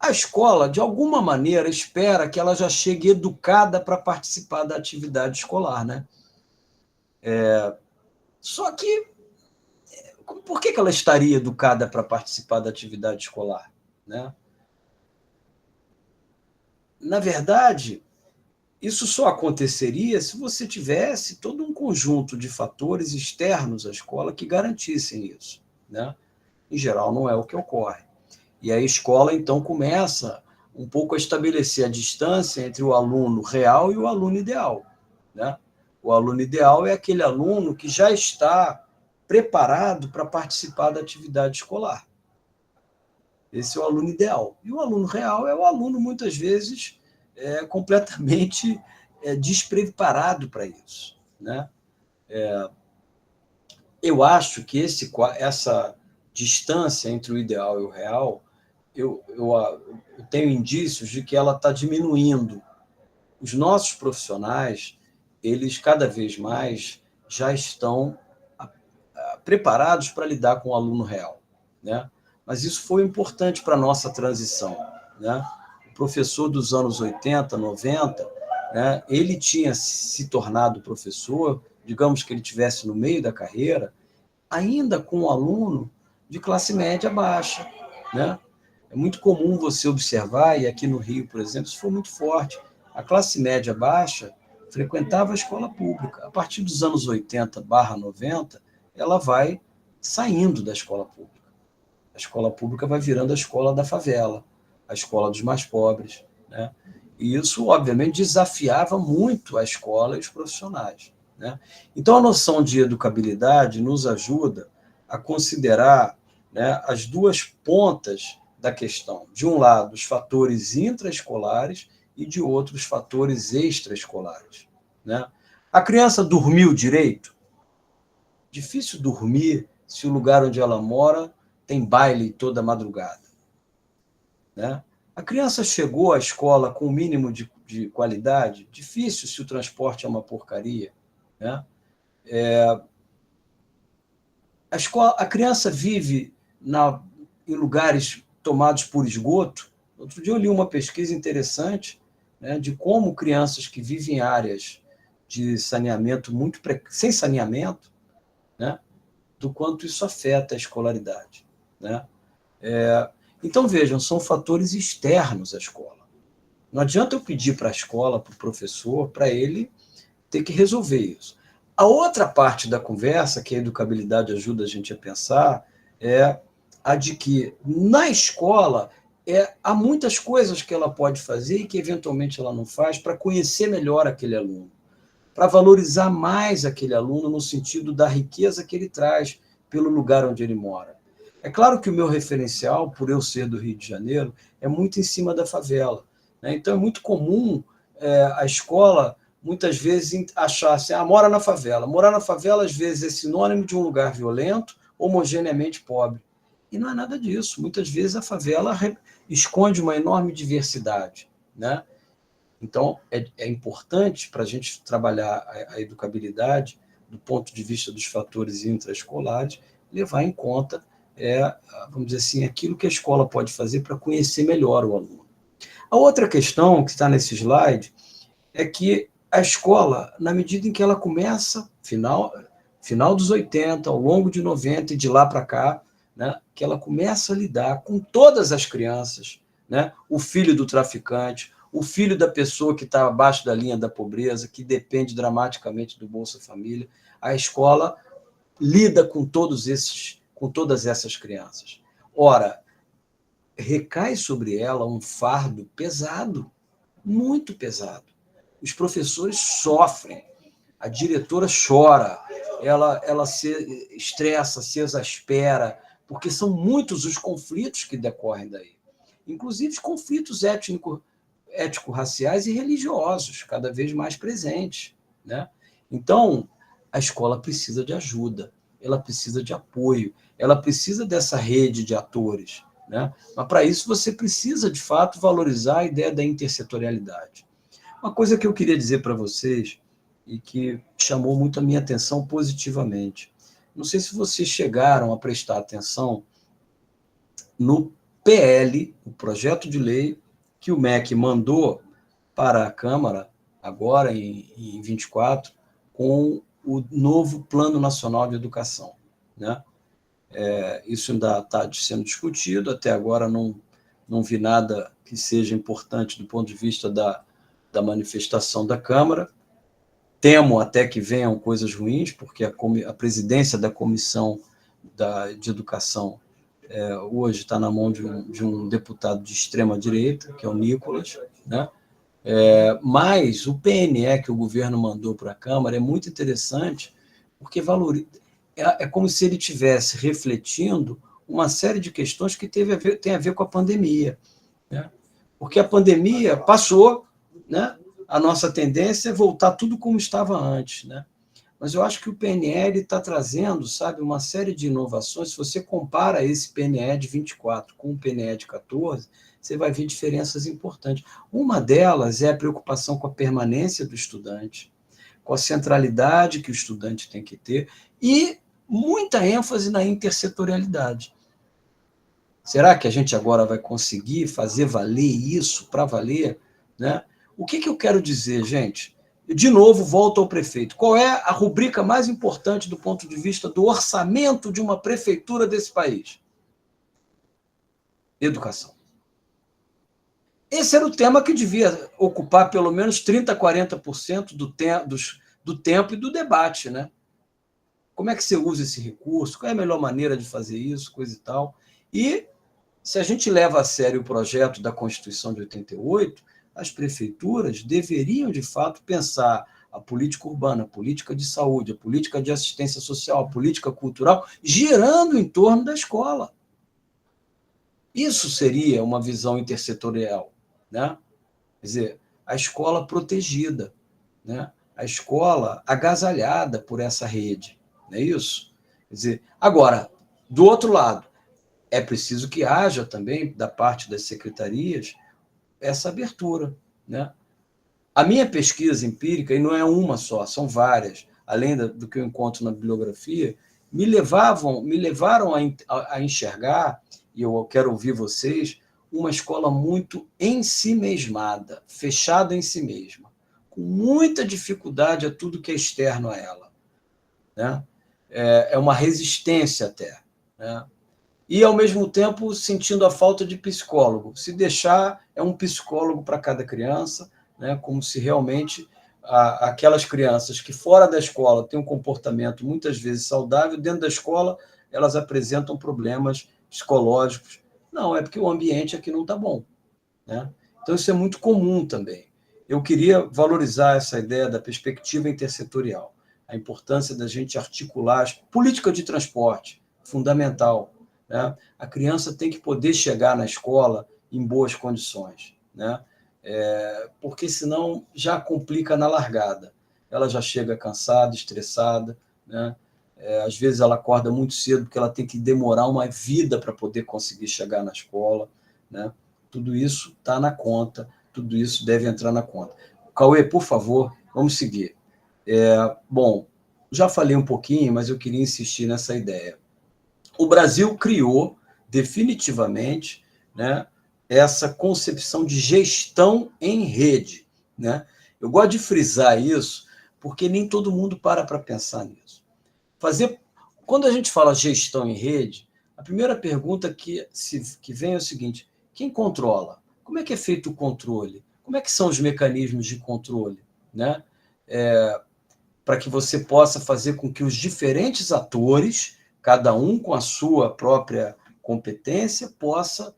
A escola, de alguma maneira, espera que ela já chegue educada para participar da atividade escolar, né? Só que, por que ela estaria educada para participar da atividade escolar, né? Na verdade, isso só aconteceria se você tivesse todo um conjunto de fatores externos à escola que garantissem isso, né? Em geral, não é o que ocorre. E a escola, então, começa um pouco a estabelecer a distância entre o aluno real e o aluno ideal, né? O aluno ideal é aquele aluno que já está preparado para participar da atividade escolar. Esse é o aluno ideal. E o aluno real é o aluno, muitas vezes, completamente despreparado para isso, né? Eu acho que essa distância entre o ideal e o real, eu tenho indícios de que ela está diminuindo. Os nossos profissionais, eles cada vez mais já estão preparados para lidar com o aluno real, né? Mas isso foi importante para a nossa transição, né? O professor dos anos 80, 90, né, ele tinha se tornado professor, digamos que ele estivesse no meio da carreira, ainda com um aluno de classe média baixa, né? É muito comum você observar, e aqui no Rio, por exemplo, isso foi muito forte, a classe média baixa frequentava a escola pública. A partir dos anos 80/90, ela vai saindo da escola pública. A escola pública vai virando a escola da favela, a escola dos mais pobres, né? E isso, obviamente, desafiava muito a escola e os profissionais, né? Então, a noção de educabilidade nos ajuda a considerar, né, as duas pontas da questão. De um lado, os fatores intraescolares e, de outro, os fatores extraescolares, né? A criança dormiu direito? Difícil dormir se o lugar onde ela mora tem baile toda madrugada, né? A criança chegou à escola com o mínimo de qualidade? Difícil se o transporte é uma porcaria, né? A criança vive em lugares tomados por esgoto. Outro dia eu li uma pesquisa interessante, né, de como crianças que vivem em áreas de saneamento sem saneamento, né, do quanto isso afeta a escolaridade, né? Então, vejam, são fatores externos à escola. Não adianta eu pedir para a escola, para o professor, para ele ter que resolver isso. A outra parte da conversa, que a educabilidade ajuda a gente a pensar, é a de que, na escola, há muitas coisas que ela pode fazer e que, eventualmente, ela não faz para conhecer melhor aquele aluno, para valorizar mais aquele aluno no sentido da riqueza que ele traz pelo lugar onde ele mora. É claro que o meu referencial, por eu ser do Rio de Janeiro, é muito em cima da favela, né? Então, é muito comum a escola, muitas vezes, achar assim, mora na favela. Morar na favela, às vezes, é sinônimo de um lugar violento, homogeneamente pobre. E não é nada disso. Muitas vezes, a favela esconde uma enorme diversidade, né? Então, é importante para a gente trabalhar a educabilidade do ponto de vista dos fatores intraescolares, levar em conta, vamos dizer assim, aquilo que a escola pode fazer para conhecer melhor o aluno. A outra questão que está nesse slide é que a escola, na medida em que ela começa, final dos 80, ao longo de 90 e de lá para cá, né, que ela começa a lidar com todas as crianças, né, o filho do traficante, o filho da pessoa que está abaixo da linha da pobreza, que depende dramaticamente do Bolsa Família. A escola lida com todas essas crianças. Ora, recai sobre ela um fardo pesado, muito pesado. Os professores sofrem, a diretora chora, ela se estressa, se exaspera, porque são muitos os conflitos que decorrem daí. Inclusive conflitos étnico-raciais e religiosos, cada vez mais presentes, né? Então, a escola precisa de ajuda, ela precisa de apoio, ela precisa dessa rede de atores, né? Mas, para isso, você precisa, de fato, valorizar a ideia da intersetorialidade. Uma coisa que eu queria dizer para vocês, e que chamou muito a minha atenção positivamente, não sei se vocês chegaram a prestar atenção no PL, o projeto de lei, que o MEC mandou para a Câmara, agora em 24, com o novo Plano Nacional de Educação, né? Isso ainda está sendo discutido, até agora não vi nada que seja importante do ponto de vista da manifestação da Câmara. Temo até que venham coisas ruins, porque a presidência da Comissão de Educação hoje está na mão de um deputado de extrema-direita, que é o Nicolas, né? Mas o PNE que o governo mandou para a Câmara é muito interessante, porque é como se ele estivesse refletindo uma série de questões que tem a ver com a pandemia, né? Porque a pandemia passou, né? A nossa tendência é voltar tudo como estava antes, né? Mas eu acho que o PNL está trazendo, sabe, uma série de inovações. Se você compara esse PNE de 24 com o PNE de 14, você vai ver diferenças importantes. Uma delas é a preocupação com a permanência do estudante, com a centralidade que o estudante tem que ter e muita ênfase na intersetorialidade. Será que a gente agora vai conseguir fazer valer isso para valer, né? O que eu quero dizer, gente? De novo, volto ao prefeito. Qual é a rubrica mais importante do ponto de vista do orçamento de uma prefeitura desse país? Educação. Esse era o tema que devia ocupar pelo menos 30%, 40% do tempo e do debate, né? Como é que você usa esse recurso? Qual é a melhor maneira de fazer isso? Coisa e tal. E, se a gente leva a sério o projeto da Constituição de 88, as prefeituras deveriam, de fato, pensar a política urbana, a política de saúde, a política de assistência social, a política cultural, girando em torno da escola. Isso seria uma visão intersetorial, né? Quer dizer, a escola protegida, né? A escola agasalhada por essa rede, não é isso? Quer dizer, agora, do outro lado, é preciso que haja também, da parte das secretarias, essa abertura, né? A minha pesquisa empírica, e não é uma só, são várias, além do que eu encontro na bibliografia, me levaram a enxergar, e eu quero ouvir vocês, uma escola muito ensimesmada, fechada em si mesma, com muita dificuldade a tudo que é externo a ela, né? É uma resistência até, né? E, ao mesmo tempo, sentindo a falta de psicólogo. Se deixar, é um psicólogo para cada criança, né? Como se realmente aquelas crianças que fora da escola têm um comportamento muitas vezes saudável, dentro da escola elas apresentam problemas psicológicos. Não, é porque o ambiente aqui não está bom, né? Então, isso é muito comum também. Eu queria valorizar essa ideia da perspectiva intersetorial, a importância da gente articular as políticas de transporte, fundamental, né? A criança tem que poder chegar na escola em boas condições, né? Porque senão já complica na largada. Ela já chega cansada, estressada, né? Às vezes ela acorda muito cedo porque ela tem que demorar uma vida para poder conseguir chegar na escola, né? Tudo isso está na conta, tudo isso deve entrar na conta. Cauê, por favor, vamos seguir. Bom, já falei um pouquinho, mas eu queria insistir nessa ideia. O Brasil criou definitivamente, né, essa concepção de gestão em rede, né? Eu gosto de frisar isso porque nem todo mundo para pensar nisso. Quando a gente fala gestão em rede, a primeira pergunta que vem é o seguinte: quem controla? Como é que é feito o controle? Como é que são os mecanismos de controle, né? Para que você possa fazer com que os diferentes atores, cada um com a sua própria competência, possa,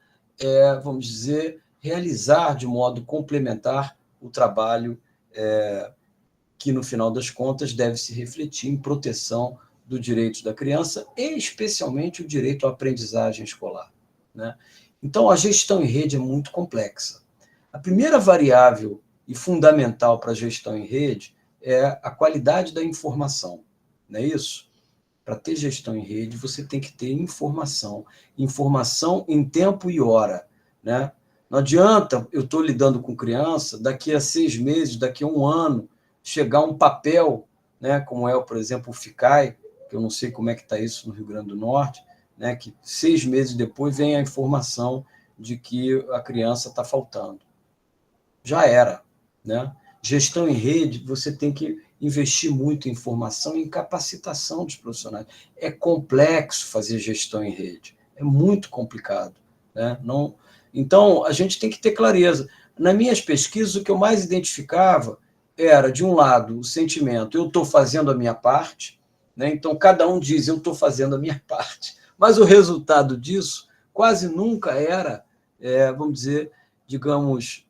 vamos dizer, realizar de modo complementar o trabalho que, no final das contas, deve se refletir em proteção dos direitos da criança e, especialmente, o direito à aprendizagem escolar, né? Então, a gestão em rede é muito complexa. A primeira variável e fundamental para a gestão em rede é a qualidade da informação, não é isso? Para ter gestão em rede, você tem que ter informação em tempo e hora, né? Não adianta eu estou lidando com criança, daqui a 6 meses, daqui a 1 ano, chegar um papel, né, como é, por exemplo, o FICAI, que eu não sei como é que está isso no Rio Grande do Norte, né, que 6 meses depois vem a informação de que a criança está faltando. Já era, né? Gestão em rede, você tem que investir muito em formação e em capacitação dos profissionais. É complexo fazer gestão em rede, é muito complicado, né? Não, então, a gente tem que ter clareza. Nas minhas pesquisas, o que eu mais identificava era, de um lado, o sentimento, eu estou fazendo a minha parte, né? Então, cada um diz, eu estou fazendo a minha parte, mas o resultado disso quase nunca era, vamos dizer, digamos,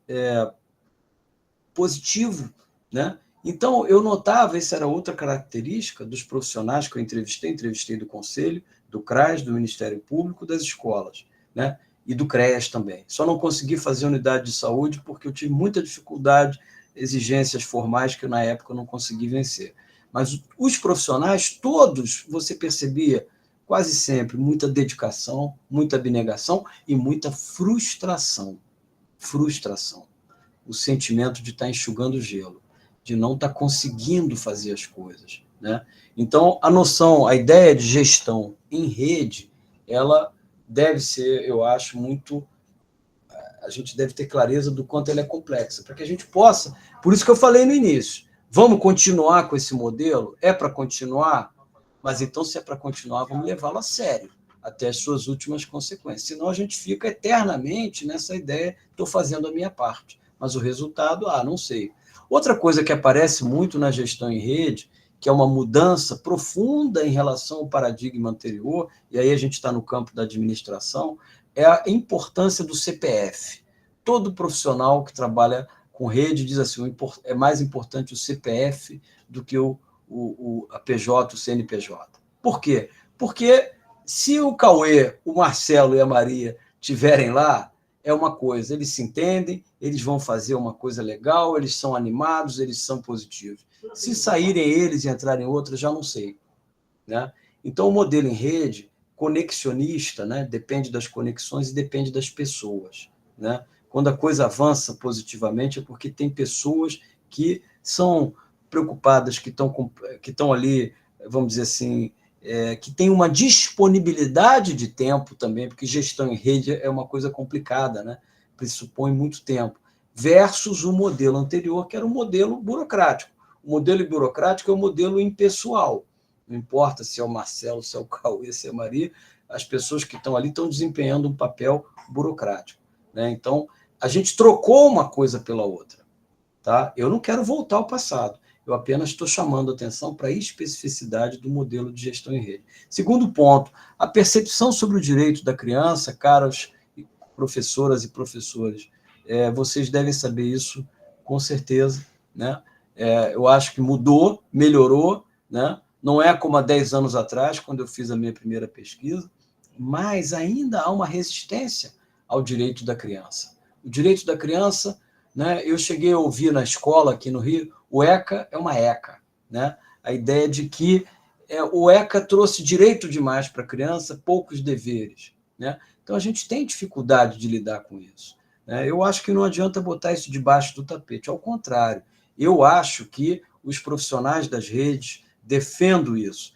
positivo, né? Então, eu notava, essa era outra característica dos profissionais que eu entrevistei do Conselho, do CRAS, do Ministério Público, das escolas, né? E do CREAS também. Só não consegui fazer unidade de saúde porque eu tive muita dificuldade, exigências formais que na época eu não consegui vencer. Mas os profissionais, todos, você percebia, quase sempre, muita dedicação, muita abnegação e muita frustração. Frustração. O sentimento de estar enxugando gelo, de não estar conseguindo fazer as coisas, né? Então, a noção, a ideia de gestão em rede, ela deve ser, eu acho, muito... A gente deve ter clareza do quanto ela é complexa, para que a gente possa... Por isso que eu falei no início, vamos continuar com esse modelo? É para continuar? Mas então, se é para continuar, vamos levá-lo a sério, até as suas últimas consequências. Senão, a gente fica eternamente nessa ideia, estou fazendo a minha parte. Mas o resultado, não sei. Outra coisa que aparece muito na gestão em rede, que é uma mudança profunda em relação ao paradigma anterior, e aí a gente está no campo da administração, é a importância do CPF. Todo profissional que trabalha com rede diz assim, é mais importante o CPF do que a PJ, o CNPJ. Por quê? Porque se o Cauê, o Marcelo e a Maria estiverem lá, é uma coisa, eles se entendem, eles vão fazer uma coisa legal, eles são animados, eles são positivos. Se saírem eles e entrarem outros, já não sei, né? Então, o modelo em rede, conexionista, né, depende das conexões e depende das pessoas, né? Quando a coisa avança positivamente, é porque tem pessoas que são preocupadas, que estão ali, vamos dizer assim, que tem uma disponibilidade de tempo também, porque gestão em rede é uma coisa complicada, né? Pressupõe muito tempo, versus o modelo anterior, que era um modelo burocrático. O modelo burocrático é um modelo impessoal. Não importa se é o Marcelo, se é o Cauê, se é a Maria, as pessoas que estão ali estão desempenhando um papel burocrático, né? Então, a gente trocou uma coisa pela outra, tá? Eu não quero voltar ao passado. Eu apenas estou chamando a atenção para a especificidade do modelo de gestão em rede. Segundo ponto, a percepção sobre o direito da criança, caras professoras e professores, vocês devem saber isso com certeza, né? Eu acho que mudou, melhorou, né? Não é como há 10 anos atrás, quando eu fiz a minha primeira pesquisa, mas ainda há uma resistência ao direito da criança. O direito da criança, né? Eu cheguei a ouvir na escola aqui no Rio, o ECA é uma ECA, né? A ideia de que o ECA trouxe direito demais para a criança, poucos deveres, né? Então, a gente tem dificuldade de lidar com isso, né? Eu acho que não adianta botar isso debaixo do tapete, ao contrário, eu acho que os profissionais das redes defendem isso,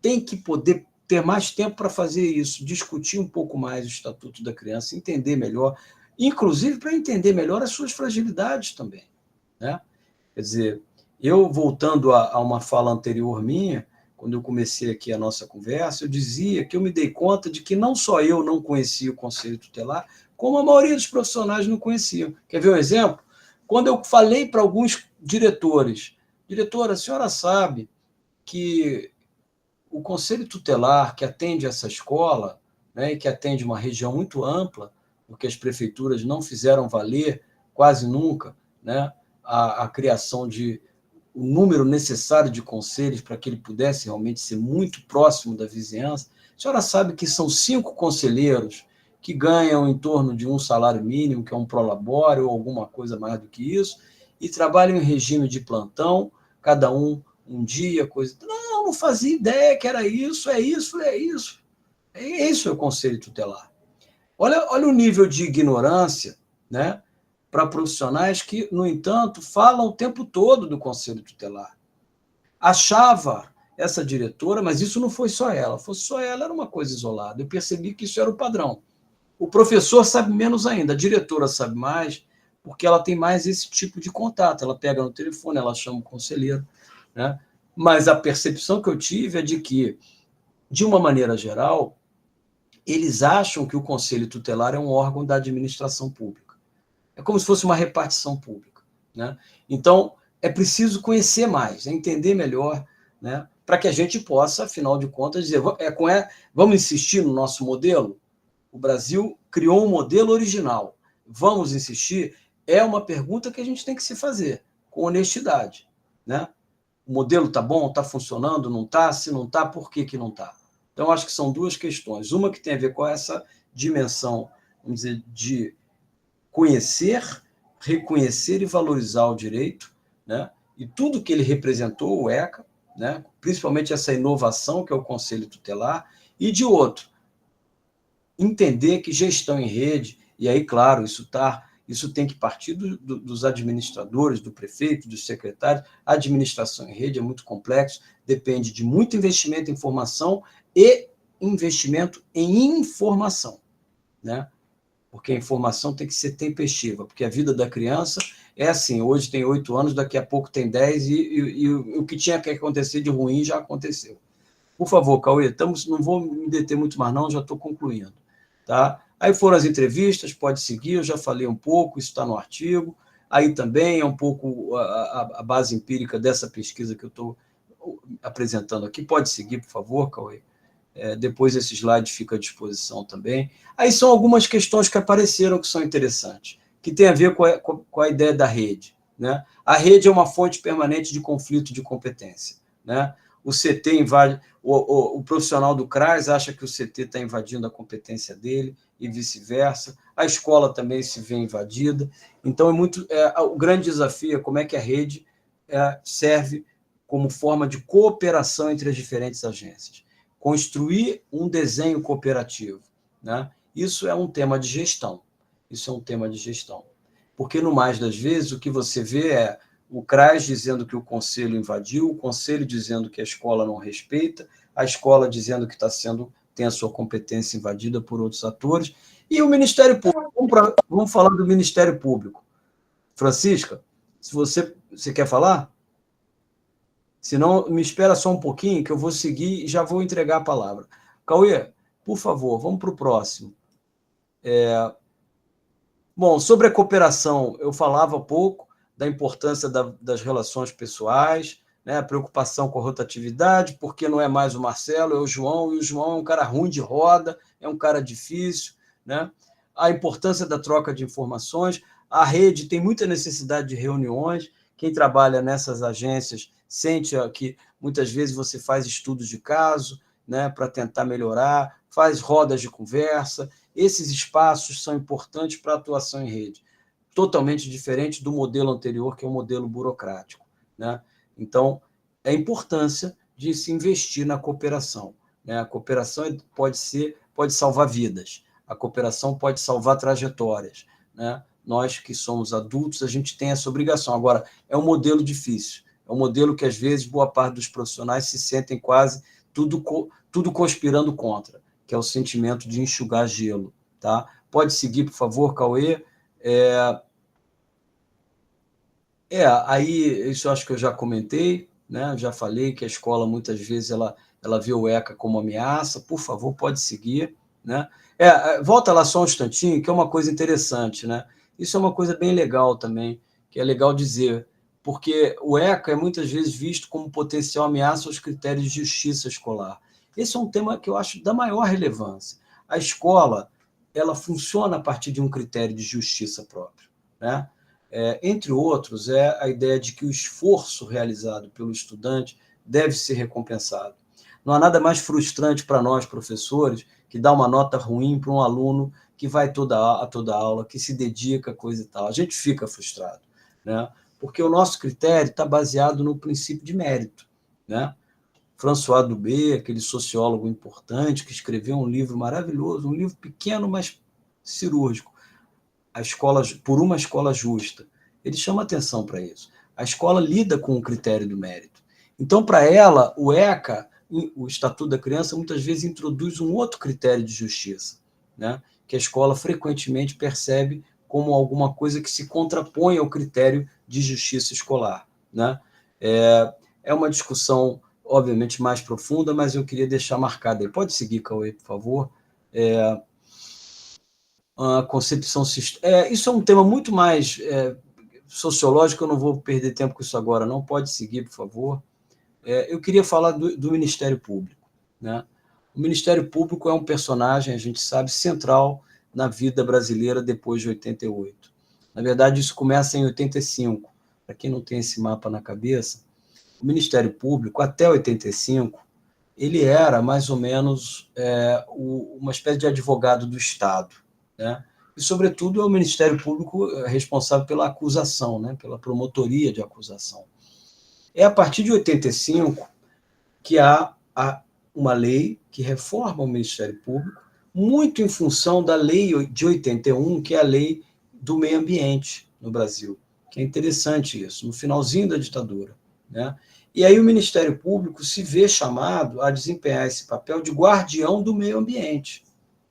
tem que poder ter mais tempo para fazer isso, discutir um pouco mais o Estatuto da Criança, entender melhor, inclusive para entender melhor as suas fragilidades também, né? Quer dizer, eu, voltando a uma fala anterior minha, quando eu comecei aqui a nossa conversa, eu dizia que eu me dei conta de que não só eu não conhecia o Conselho Tutelar, como a maioria dos profissionais não conheciam. Quer ver um exemplo? Quando eu falei para alguns diretores, diretora, a senhora sabe que o Conselho Tutelar, que atende essa escola, né, e que atende uma região muito ampla, porque as prefeituras não fizeram valer, quase nunca, né, a criação de o número necessário de conselhos para que ele pudesse realmente ser muito próximo da vizinhança. A senhora sabe que são 5 conselheiros que ganham em torno de um salário mínimo, que é um prolabore ou alguma coisa mais do que isso, e trabalham em regime de plantão, cada um dia, coisa... Não fazia ideia que era isso, é isso. Esse é o Conselho Tutelar. Olha o nível de ignorância, né, para profissionais que, no entanto, falam o tempo todo do Conselho Tutelar. Achava essa diretora, mas isso não foi só ela. Fosse só ela, era uma coisa isolada. Eu percebi que isso era o padrão. O professor sabe menos ainda, a diretora sabe mais, porque ela tem mais esse tipo de contato. Ela pega no telefone, ela chama o conselheiro. né? Mas a percepção que eu tive é de que, de uma maneira geral, eles acham que o Conselho Tutelar é um órgão da administração pública. É como se fosse uma repartição pública, né? Então, é preciso conhecer mais, entender melhor, né? Para que a gente possa, afinal de contas, dizer, vamos insistir no nosso modelo? O Brasil criou um modelo original. Vamos insistir? É uma pergunta que a gente tem que se fazer, com honestidade, né? O modelo está bom? Está funcionando? Não está? Se não está, por que não está? Então, acho que são duas questões. Uma que tem a ver com essa dimensão, vamos dizer, de conhecer, reconhecer e valorizar o direito, né? E tudo que ele representou, o ECA, né? Principalmente essa inovação que é o Conselho Tutelar, e de outro, entender que gestão em rede, e aí, claro, isso tem que partir dos administradores, do prefeito, dos secretários. A administração em rede é muito complexo, depende de muito investimento em formação e investimento em informação, né? Porque a informação tem que ser tempestiva, porque a vida da criança é assim, hoje tem 8 anos, daqui a pouco tem 10, e o que tinha que acontecer de ruim já aconteceu. Por favor, Cauê, não vou me deter muito mais não, já estou concluindo. Tá? Aí foram as entrevistas, pode seguir, eu já falei um pouco, isso está no artigo. Aí também é um pouco a base empírica dessa pesquisa que eu estou apresentando aqui. Pode seguir, por favor, Cauê. Depois esse slide fica à disposição também. Aí são algumas questões que apareceram que são interessantes, que tem a ver com a ideia da rede, né? A rede é uma fonte permanente de conflito de competência, né? O CT invade, o profissional do CRAS acha que o CT está invadindo a competência dele e vice-versa. A escola também se vê invadida. Então, o grande desafio é como é que a rede serve como forma de cooperação entre as diferentes agências. Construir um desenho cooperativo, né? Isso é um tema de gestão. Porque, no mais das vezes, o que você vê é o CRAS dizendo que o conselho invadiu, o conselho dizendo que a escola não respeita, a escola dizendo que tem a sua competência invadida por outros atores, e o Ministério Público. Vamos falar do Ministério Público. Francisca, se você quer falar? Se não, me espera só um pouquinho, que eu vou seguir e já vou entregar a palavra. Cauê, por favor, vamos para o próximo. Bom, sobre a cooperação, eu falava pouco da importância das relações pessoais, né, a preocupação com a rotatividade, porque não é mais o Marcelo, é o João, e o João é um cara ruim de roda, é um cara difícil, né? A importância da troca de informações, a rede tem muita necessidade de reuniões, quem trabalha nessas agências sente que muitas vezes você faz estudos de caso, né, para tentar melhorar, faz rodas de conversa. Esses espaços são importantes para a atuação em rede, totalmente diferente do modelo anterior, que é o modelo burocrático, né? Então, é a importância de se investir na cooperação, né? A cooperação pode salvar vidas, a cooperação pode salvar trajetórias, né? Nós que somos adultos, a gente tem essa obrigação. Agora, é um modelo difícil, é um modelo que, às vezes, boa parte dos profissionais se sentem quase tudo conspirando contra, que é o sentimento de enxugar gelo. Tá? Pode seguir, por favor, Cauê. Aí, isso eu acho que eu já comentei, né? Já falei que a escola, muitas vezes, ela vê o ECA como ameaça. Por favor, pode seguir. Né? Volta lá só um instantinho, que é uma coisa interessante. Né? Isso é uma coisa bem legal também, que é legal dizer, porque o ECA é muitas vezes visto como potencial ameaça aos critérios de justiça escolar. Esse é um tema que eu acho da maior relevância. A escola, ela funciona a partir de um critério de justiça próprio, né? Entre outros, é a ideia de que o esforço realizado pelo estudante deve ser recompensado. Não há nada mais frustrante para nós, professores, que dar uma nota ruim para um aluno que vai a toda aula, que se dedica, coisa e tal. A gente fica frustrado, né? Porque o nosso critério está baseado no princípio de mérito, né? François Dubé, aquele sociólogo importante, que escreveu um livro maravilhoso, um livro pequeno, mas cirúrgico, Por uma Escola Justa. Ele chama atenção para isso. A escola lida com o critério do mérito. Então, para ela, o ECA, o Estatuto da Criança, muitas vezes introduz um outro critério de justiça, né? Que a escola frequentemente percebe como alguma coisa que se contrapõe ao critério de justiça escolar, né? é uma discussão, obviamente, mais profunda, mas eu queria deixar marcada aí. Pode seguir, Cauê, por favor. A concepção isso é um tema muito mais sociológico, eu não vou perder tempo com isso agora, não. Pode seguir, por favor. Eu queria falar do Ministério Público, né? O Ministério Público é um personagem, a gente sabe, central na vida brasileira depois de 88. Na verdade, isso começa em 85. Para quem não tem esse mapa na cabeça, o Ministério Público, até 85, ele era mais ou menos uma espécie de advogado do Estado, né? E, sobretudo, é o Ministério Público responsável pela acusação, né? Pela promotoria de acusação. É a partir de 85 que há uma lei que reforma o Ministério Público, muito em função da lei de 81, que é a lei do meio ambiente no Brasil, que é interessante isso, no finalzinho da ditadura, né? E aí o Ministério Público se vê chamado a desempenhar esse papel de guardião do meio ambiente,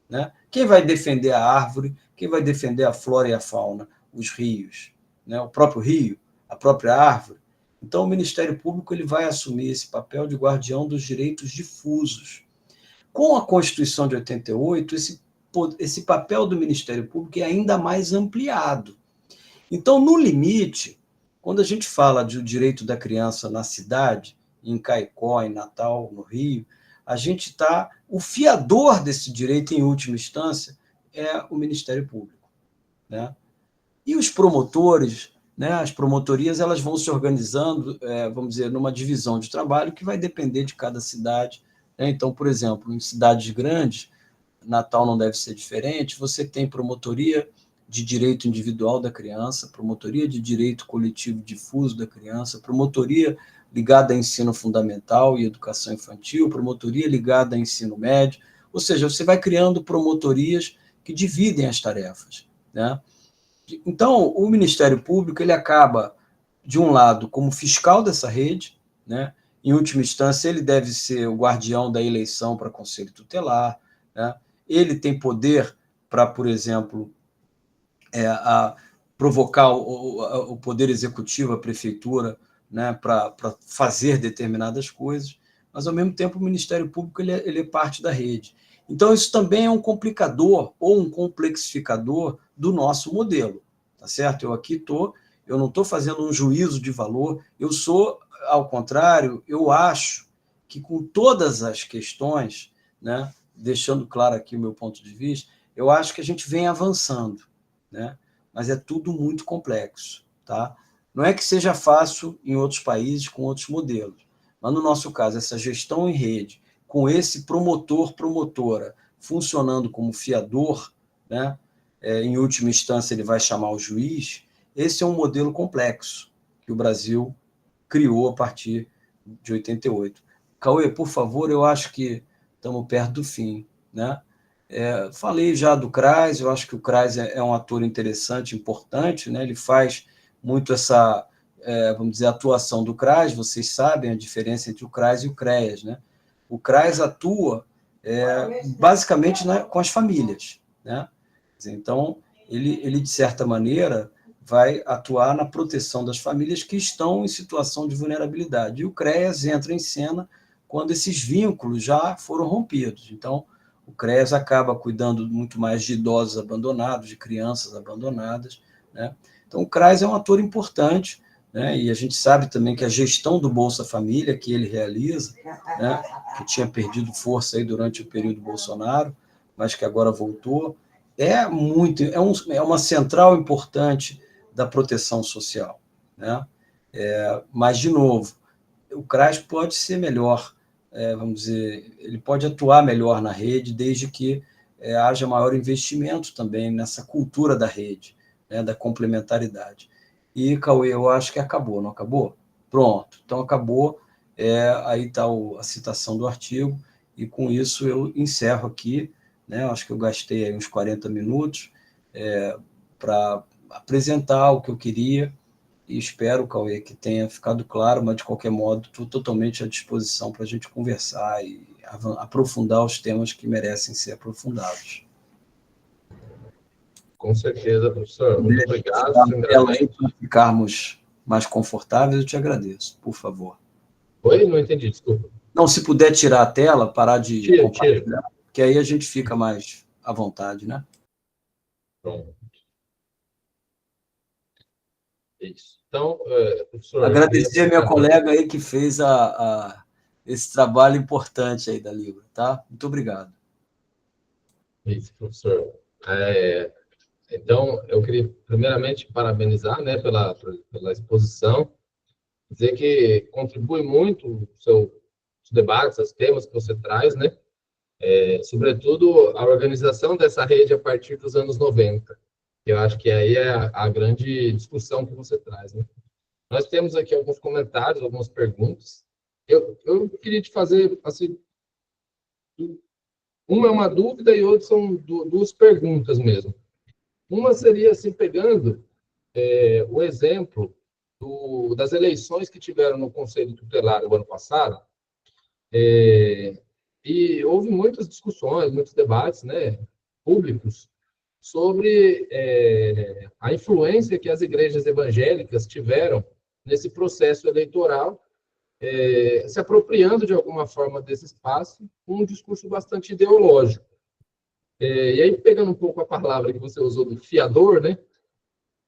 né? Quem vai defender a árvore, quem vai defender a flora e a fauna, os rios, né? O próprio rio, a própria árvore. Então, o Ministério Público ele vai assumir esse papel de guardião dos direitos difusos. Com a Constituição de 88, esse papel do Ministério Público é ainda mais ampliado. Então, no limite, quando a gente fala do direito da criança na cidade, em Caicó, em Natal, no Rio, a gente está... O fiador desse direito, em última instância, é o Ministério Público, né? E os promotores, né, as promotorias, elas vão se organizando, vamos dizer, numa divisão de trabalho que vai depender de cada cidade, né? Então, por exemplo, em cidades grandes, Natal não deve ser diferente, você tem promotoria de direito individual da criança, promotoria de direito coletivo difuso da criança, promotoria ligada a ensino fundamental e educação infantil, promotoria ligada a ensino médio, ou seja, você vai criando promotorias que dividem as tarefas, né? Então, o Ministério Público ele acaba, de um lado, como fiscal dessa rede, né? Em última instância, ele deve ser o guardião da eleição para conselho tutelar, né? Ele tem poder para, por exemplo, provocar o poder executivo, a prefeitura, né? Para fazer determinadas coisas, mas, ao mesmo tempo, o Ministério Público ele é parte da rede. Então, isso também é um complicador ou um complexificador do nosso modelo, tá certo? Eu não estou fazendo um juízo de valor, eu sou, ao contrário, eu acho que com todas as questões, né, deixando claro aqui o meu ponto de vista, eu acho que a gente vem avançando, né? Mas é tudo muito complexo, tá? Não é que seja fácil em outros países com outros modelos, mas, no nosso caso, essa gestão em rede, com esse promotora, funcionando como fiador, né? Em última instância, ele vai chamar o juiz. Esse é um modelo complexo que o Brasil criou a partir de 88. Cauê, por favor, eu acho que estamos perto do fim, né? Falei já do CRAS, eu acho que o CRAS é um ator interessante, importante, né? Ele faz muito essa, vamos dizer, atuação do CRAS, vocês sabem a diferença entre o CRAS e o CREAS, né? O CRAS atua basicamente, né, com as famílias, né? Então, ele, de certa maneira, vai atuar na proteção das famílias que estão em situação de vulnerabilidade. E o CREAS entra em cena quando esses vínculos já foram rompidos. Então, o CREAS acaba cuidando muito mais de idosos abandonados, de crianças abandonadas, né? Então, o CRAS é um ator importante, né? E a gente sabe também que a gestão do Bolsa Família, que ele realiza, né, que tinha perdido força aí durante o período Bolsonaro, mas que agora voltou, é uma central importante da proteção social, né? Mas, de novo, o CRAS pode ser melhor, vamos dizer, ele pode atuar melhor na rede, desde que haja maior investimento também nessa cultura da rede, né, da complementaridade. E, Cauê, eu acho que acabou, não acabou? Pronto, então acabou, aí está a citação do artigo, e com isso eu encerro aqui, né? Acho que eu gastei aí uns 40 minutos para apresentar o que eu queria, e espero, Cauê, que tenha ficado claro, mas, de qualquer modo, estou totalmente à disposição para a gente conversar e aprofundar os temas que merecem ser aprofundados. Com certeza, professor. Muito obrigado. Para ficarmos mais confortáveis, eu te agradeço, por favor. Oi? Não entendi, desculpa. Não, se puder tirar a tela, parar de Tira. compartilhar, que aí a gente fica mais à vontade, né? Pronto. Isso. Então, professor... Agradecer a minha colega aí que fez esse trabalho importante aí da Libra, tá? Muito obrigado. Isso, professor. Então, eu queria primeiramente parabenizar, né, pela exposição, dizer que contribui muito os debates, os temas que você traz, né, sobretudo a organização dessa rede a partir dos anos 90, que eu acho que aí é a grande discussão que você traz, né. Nós temos aqui alguns comentários, algumas perguntas. Eu queria te fazer, assim, uma é uma dúvida e outra são duas perguntas mesmo. Uma seria, assim, pegando o exemplo das eleições que tiveram no Conselho Tutelar no ano passado, e houve muitas discussões, muitos debates, né, públicos sobre a influência que as igrejas evangélicas tiveram nesse processo eleitoral, se apropriando de alguma forma desse espaço, com um discurso bastante ideológico. E aí, pegando um pouco a palavra que você usou do fiador, né,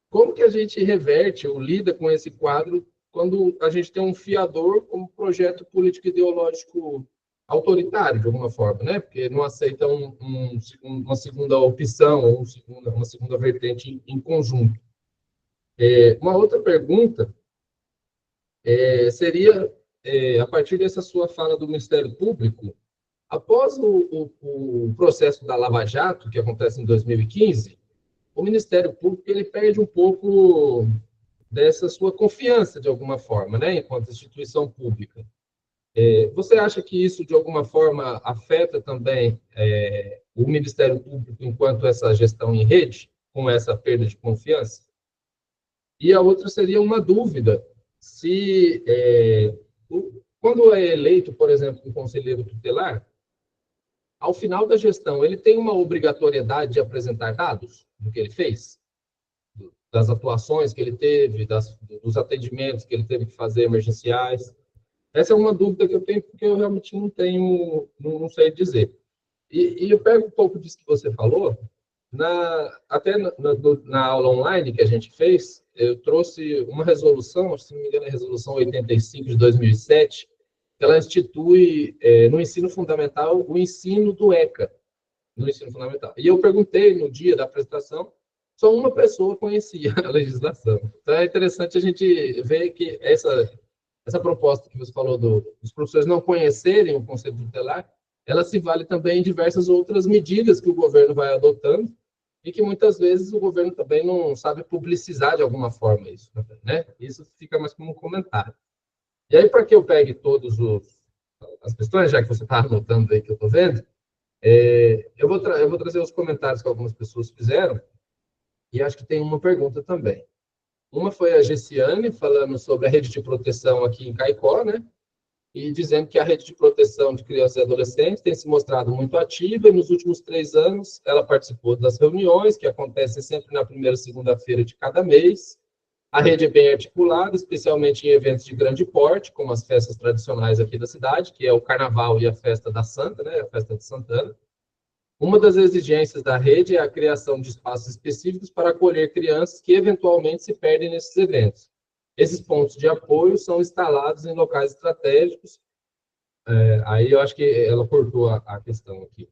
como que a gente reverte ou lida com esse quadro quando a gente tem um fiador como projeto político ideológico autoritário, de alguma forma, né? Porque não aceita uma segunda opção ou uma segunda vertente em conjunto. Uma outra pergunta seria, a partir dessa sua fala do Ministério Público, após o processo da Lava Jato, que acontece em 2015, o Ministério Público ele perde um pouco dessa sua confiança, de alguma forma, né, enquanto instituição pública. Você acha que isso, de alguma forma, afeta também o Ministério Público enquanto essa gestão em rede, com essa perda de confiança? E a outra seria uma dúvida, se, quando é eleito, por exemplo, um conselheiro tutelar, ao final da gestão, ele tem uma obrigatoriedade de apresentar dados do que ele fez? Das atuações que ele teve, dos atendimentos que ele teve que fazer emergenciais? Essa é uma dúvida que eu tenho, porque eu realmente não sei dizer. E eu pego um pouco disso que você falou, até na aula online que a gente fez, eu trouxe uma resolução, se não me engano, é a resolução 85 de 2007, que ela institui no ensino fundamental o ensino do ECA, no ensino fundamental. E eu perguntei no dia da apresentação, só uma pessoa conhecia a legislação. Então é interessante a gente ver que essa proposta que você falou dos professores não conhecerem o conceito tutelar, ela se vale também em diversas outras medidas que o governo vai adotando e que muitas vezes o governo também não sabe publicizar de alguma forma isso, né? Isso fica mais como um comentário. E aí, para que eu pegue todas as questões, já que você está anotando aí que eu estou vendo, eu vou trazer os comentários que algumas pessoas fizeram, e acho que tem uma pergunta também. Uma foi a Gessiane, falando sobre a rede de proteção aqui em Caicó, né? E dizendo que a rede de proteção de crianças e adolescentes tem se mostrado muito ativa, e nos últimos 3 anos ela participou das reuniões, que acontecem sempre na primeira segunda-feira de cada mês. A rede é bem articulada, especialmente em eventos de grande porte, como as festas tradicionais aqui da cidade, que é o Carnaval e a Festa da Santa, né? A Festa de Santana. Uma das exigências da rede é a criação de espaços específicos para acolher crianças que eventualmente se perdem nesses eventos. Esses pontos de apoio são instalados em locais estratégicos. Aí eu acho que ela cortou a questão aqui.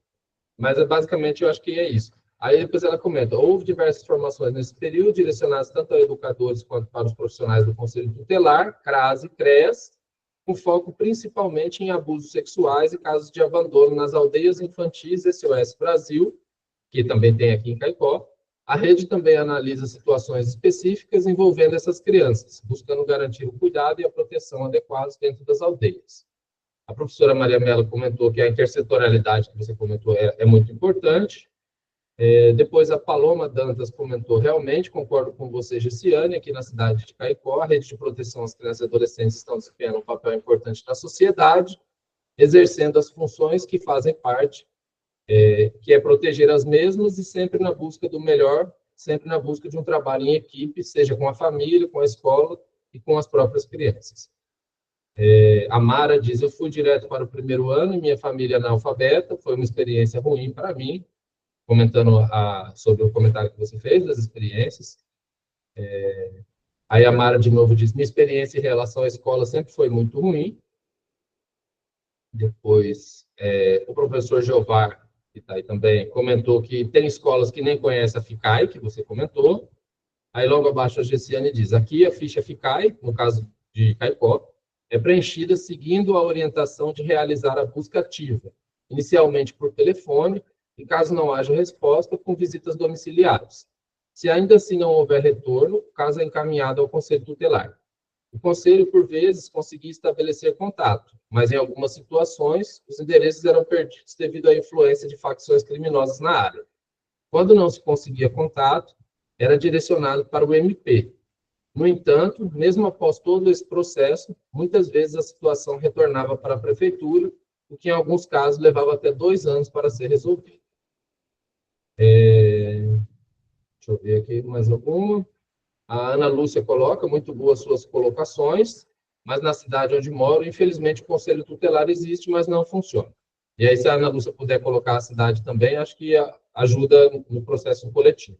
Mas basicamente eu acho que é isso. Aí depois ela comenta, houve diversas formações nesse período, direcionadas tanto a educadores quanto para os profissionais do Conselho Tutelar, CRAS e CREAS, com foco principalmente em abusos sexuais e casos de abandono nas aldeias infantis SOS Brasil, que também tem aqui em Caicó. A rede também analisa situações específicas envolvendo essas crianças, buscando garantir o cuidado e a proteção adequados dentro das aldeias. A professora Maria Mello comentou que a intersetorialidade que você comentou é muito importante. Depois a Paloma Dantas comentou, realmente, concordo com você, Gessiane, aqui na cidade de Caicó, a rede de proteção às crianças e adolescentes estão desempenhando um papel importante na sociedade, exercendo as funções que fazem parte, que é proteger as mesmas e sempre na busca do melhor, sempre na busca de um trabalho em equipe, seja com a família, com a escola e com as próprias crianças. A Mara diz, eu fui direto para o primeiro ano e minha família é analfabeta, foi uma experiência ruim para mim, comentando sobre o comentário que você fez, das experiências. Aí a Mara, de novo, diz, minha experiência em relação à escola sempre foi muito ruim. Depois, o professor Jeová, que está aí também, comentou que tem escolas que nem conhecem a FICAI, que você comentou. Aí, logo abaixo, a Gessiane diz, aqui a ficha FICAI, no caso de Caicó, é preenchida seguindo a orientação de realizar a busca ativa, inicialmente por telefone, e caso não haja resposta, com visitas domiciliares. Se ainda assim não houver retorno, o caso é encaminhado ao Conselho Tutelar. O Conselho, por vezes, conseguia estabelecer contato, mas em algumas situações, os endereços eram perdidos devido à influência de facções criminosas na área. Quando não se conseguia contato, era direcionado para o MP. No entanto, mesmo após todo esse processo, muitas vezes a situação retornava para a prefeitura, o que em alguns casos levava até 2 anos para ser resolvido. Deixa eu ver aqui mais alguma. A Ana Lúcia coloca, muito boas suas colocações, mas na cidade onde moro, infelizmente, o Conselho Tutelar existe, mas não funciona. E aí, se a Ana Lúcia puder colocar a cidade também, acho que ajuda no processo coletivo.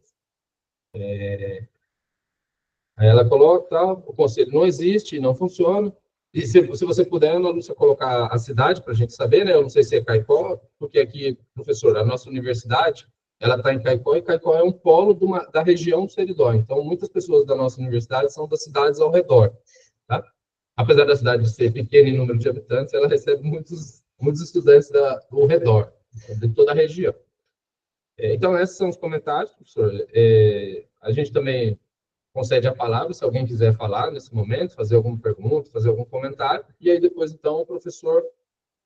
Aí ela coloca, tá, o conselho não existe, não funciona. E se você puder, Ana Lúcia, colocar a cidade para a gente saber, né? Eu não sei se é Caicó, porque aqui, professor, a nossa universidade, ela está em Caicó, e Caicó é um polo da região do Seridó. Então, muitas pessoas da nossa universidade são das cidades ao redor, tá? Apesar da cidade ser pequena em número de habitantes, ela recebe muitos estudantes do redor, de toda a região. Então, esses são os comentários, professor. A gente também concede a palavra, se alguém quiser falar nesse momento, fazer alguma pergunta, fazer algum comentário, e aí depois, então, o professor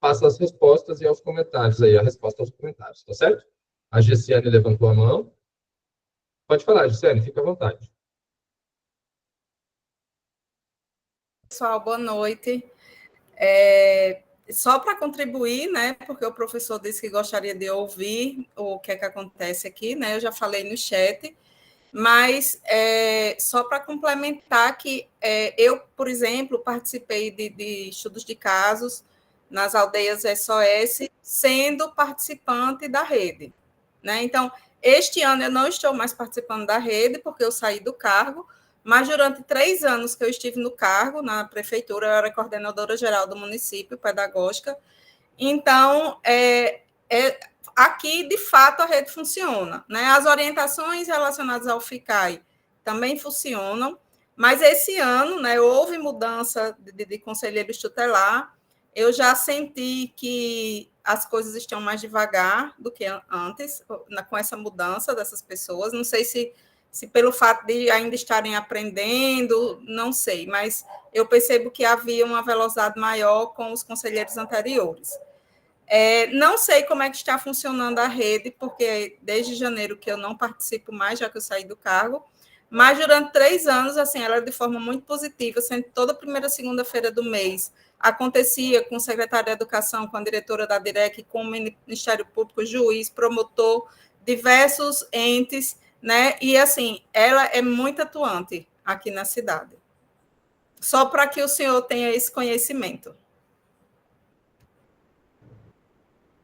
passa as respostas e aos comentários, aí a resposta aos comentários, tá certo? A Gessiane levantou a mão. Pode falar, Gessiane, fica à vontade. Pessoal, boa noite. Só para contribuir, né, porque o professor disse que gostaria de ouvir o que é que acontece aqui, né, eu já falei no chat, mas só para complementar que eu, por exemplo, participei de estudos de casos nas aldeias SOS, sendo participante da rede, né? Então, este ano eu não estou mais participando da rede, porque eu saí do cargo, mas durante 3 anos que eu estive no cargo, na prefeitura, eu era coordenadora geral do município, pedagógica. Então, aqui, de fato, a rede funciona, né? As orientações relacionadas ao FICAI também funcionam, mas esse ano, né, houve mudança de conselheiro tutelar, eu já senti que as coisas estão mais devagar do que antes, com essa mudança dessas pessoas. Não sei se pelo fato de ainda estarem aprendendo, não sei, mas eu percebo que havia uma velocidade maior com os conselheiros anteriores. Não sei como é que está funcionando a rede, porque desde janeiro que eu não participo mais, já que eu saí do cargo, mas durante 3 anos, assim, ela de forma muito positiva, sendo toda primeira segunda-feira do mês, acontecia com o secretário de Educação, com a diretora da DIREC, com o Ministério Público, juiz, promotor, diversos entes, né? E, assim, ela é muito atuante aqui na cidade. Só para que o senhor tenha esse conhecimento.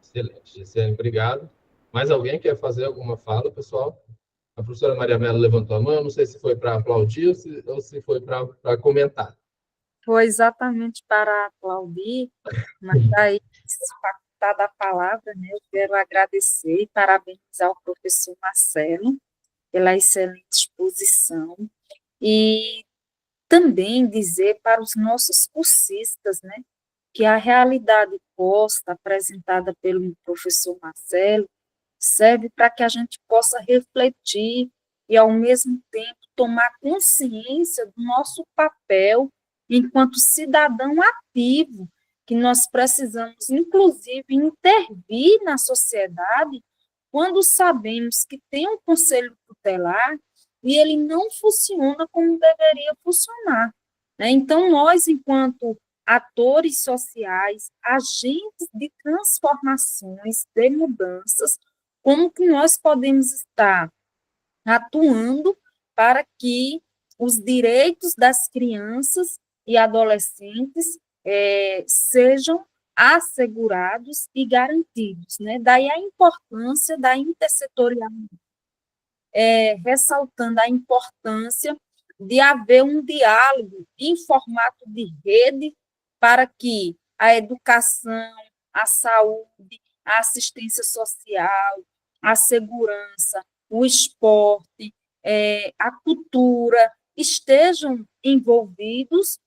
Excelente, Gisele, obrigado. Mais alguém quer fazer alguma fala, pessoal? A professora Maria Mello levantou a mão, não sei se foi para aplaudir ou se foi para comentar. Foi exatamente para aplaudir, mas aí, facultada a palavra, né, eu quero agradecer e parabenizar o professor Marcelo pela excelente exposição e também dizer para os nossos cursistas, né, que a realidade posta, apresentada pelo professor Marcelo, serve para que a gente possa refletir e, ao mesmo tempo, tomar consciência do nosso papel enquanto cidadão ativo, que nós precisamos, inclusive, intervir na sociedade quando sabemos que tem um conselho tutelar e ele não funciona como deveria funcionar, né? Então, nós, enquanto atores sociais, agentes de transformações, de mudanças, como que nós podemos estar atuando para que os direitos das crianças e adolescentes sejam assegurados e garantidos, né? Daí a importância da intersetorial, ressaltando a importância de haver um diálogo em formato de rede para que a educação, a saúde, a assistência social, a segurança, o esporte, a cultura estejam envolvidos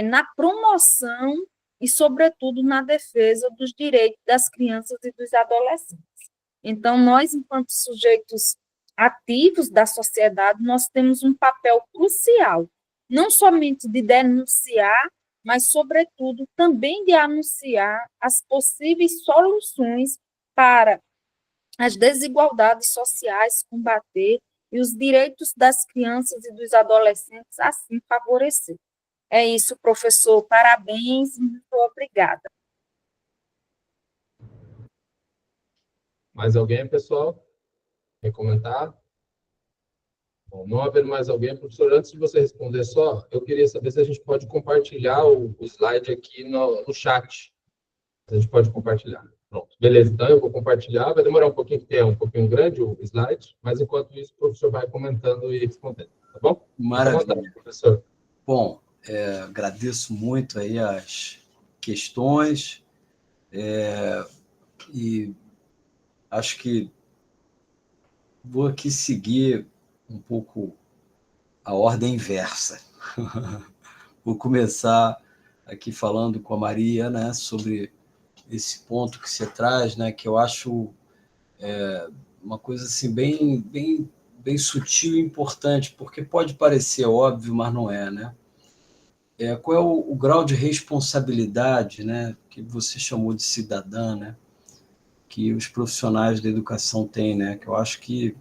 na promoção e, sobretudo, na defesa dos direitos das crianças e dos adolescentes. Então, nós, enquanto sujeitos ativos da sociedade, nós temos um papel crucial, não somente de denunciar, mas, sobretudo, também de anunciar as possíveis soluções para as desigualdades sociais, combater e os direitos das crianças e dos adolescentes assim favorecer. É isso, professor. Parabéns e muito obrigada. Mais alguém, pessoal? Quer comentar? Bom, não haver mais alguém, professor, antes de você responder só, eu queria saber se a gente pode compartilhar o slide aqui no chat. A gente pode compartilhar. Pronto, beleza. Então, eu vou compartilhar. Vai demorar um pouquinho, porque é um pouquinho grande o slide, mas enquanto isso, o professor vai comentando e respondendo. Tá bom? Maravilha. Professor. Bom, agradeço muito aí as questões e acho que vou aqui seguir um pouco a ordem inversa. Vou começar aqui falando com a Maria, né, sobre esse ponto que você traz, né, que eu acho uma coisa assim bem sutil e importante, porque pode parecer óbvio, mas não é, né? Qual é o grau de responsabilidade, né, que você chamou de cidadã, né, que os profissionais da educação têm, né, que eu acho que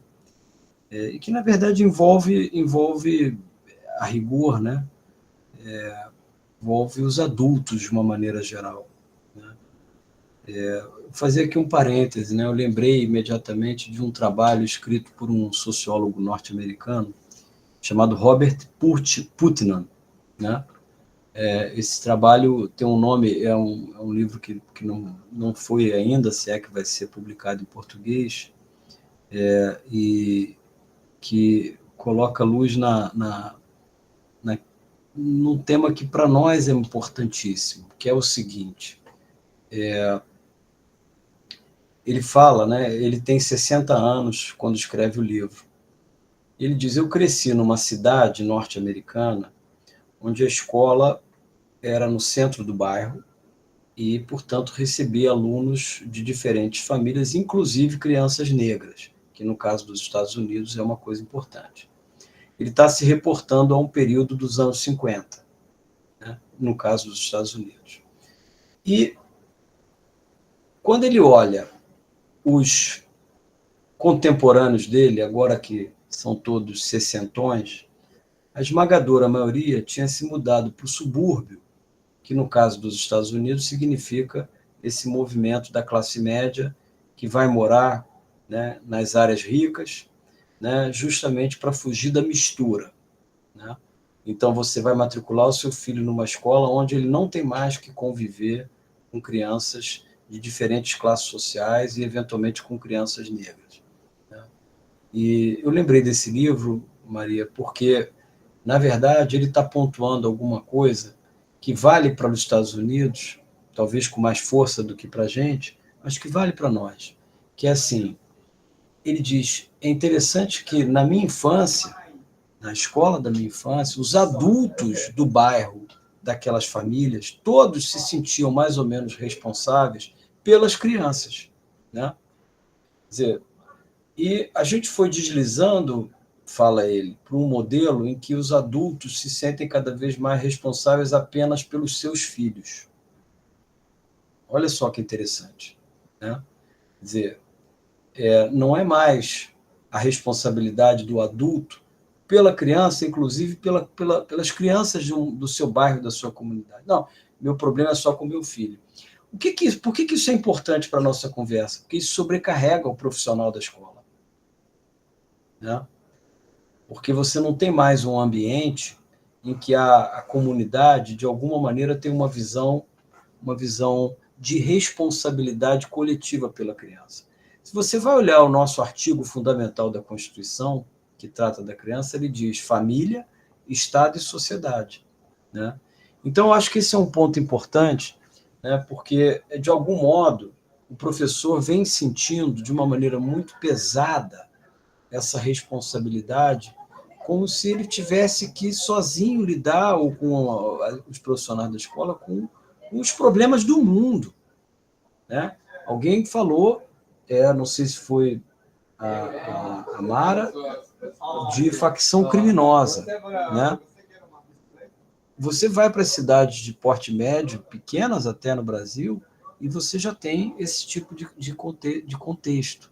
na verdade envolve a rigor, né, envolve os adultos de uma maneira geral, né? Vou fazer aqui um parêntese, né, eu lembrei imediatamente de um trabalho escrito por um sociólogo norte-americano chamado Robert Putnam, né? Esse trabalho tem um nome, é um livro que não foi ainda, se é que vai ser publicado em português, e que coloca luz num tema que para nós é importantíssimo, que é o seguinte: ele fala, né, ele tem 60 anos quando escreve o livro. Ele diz: eu cresci numa cidade norte-americana onde a escola era no centro do bairro e, portanto, recebia alunos de diferentes famílias, inclusive crianças negras, que no caso dos Estados Unidos é uma coisa importante. Ele está se reportando a um período dos anos 50, né, no caso dos Estados Unidos. E quando ele olha os contemporâneos dele, agora que são todos sessentões, a esmagadora maioria tinha se mudado para o subúrbio, que no caso dos Estados Unidos significa esse movimento da classe média que vai morar, né, nas áreas ricas, né, justamente para fugir da mistura, né? Então você vai matricular o seu filho numa escola onde ele não tem mais que conviver com crianças de diferentes classes sociais e eventualmente com crianças negras, né? E eu lembrei desse livro, Maria, porque na verdade ele está pontuando alguma coisa que vale para os Estados Unidos, talvez com mais força do que para a gente, mas que vale para nós, que é assim: ele diz, é interessante que na minha infância, na escola da minha infância, os adultos do bairro, daquelas famílias, todos se sentiam mais ou menos responsáveis pelas crianças, né? Quer dizer, e a gente foi deslizando, fala ele, para um modelo em que os adultos se sentem cada vez mais responsáveis apenas pelos seus filhos. Olha só que interessante, né? Quer dizer, não é mais a responsabilidade do adulto pela criança, inclusive pelas crianças do seu bairro, da sua comunidade. Não, meu problema é só com meu filho. Por que isso é importante para a nossa conversa? Porque isso sobrecarrega o profissional da escola, né? Porque você não tem mais um ambiente em que a comunidade, de alguma maneira, tem uma visão de responsabilidade coletiva pela criança. Se você vai olhar o nosso artigo fundamental da Constituição, que trata da criança, ele diz família, Estado e sociedade, né? Então, eu acho que esse é um ponto importante, né, porque, de algum modo, o professor vem sentindo, de uma maneira muito pesada, essa responsabilidade, como se ele tivesse que sozinho lidar, ou com os profissionais da escola, com os problemas do mundo, né? Alguém falou, não sei se foi a Mara, de facção criminosa, né? Você vai para cidades de porte médio, pequenas até no Brasil, e você já tem esse tipo de contexto.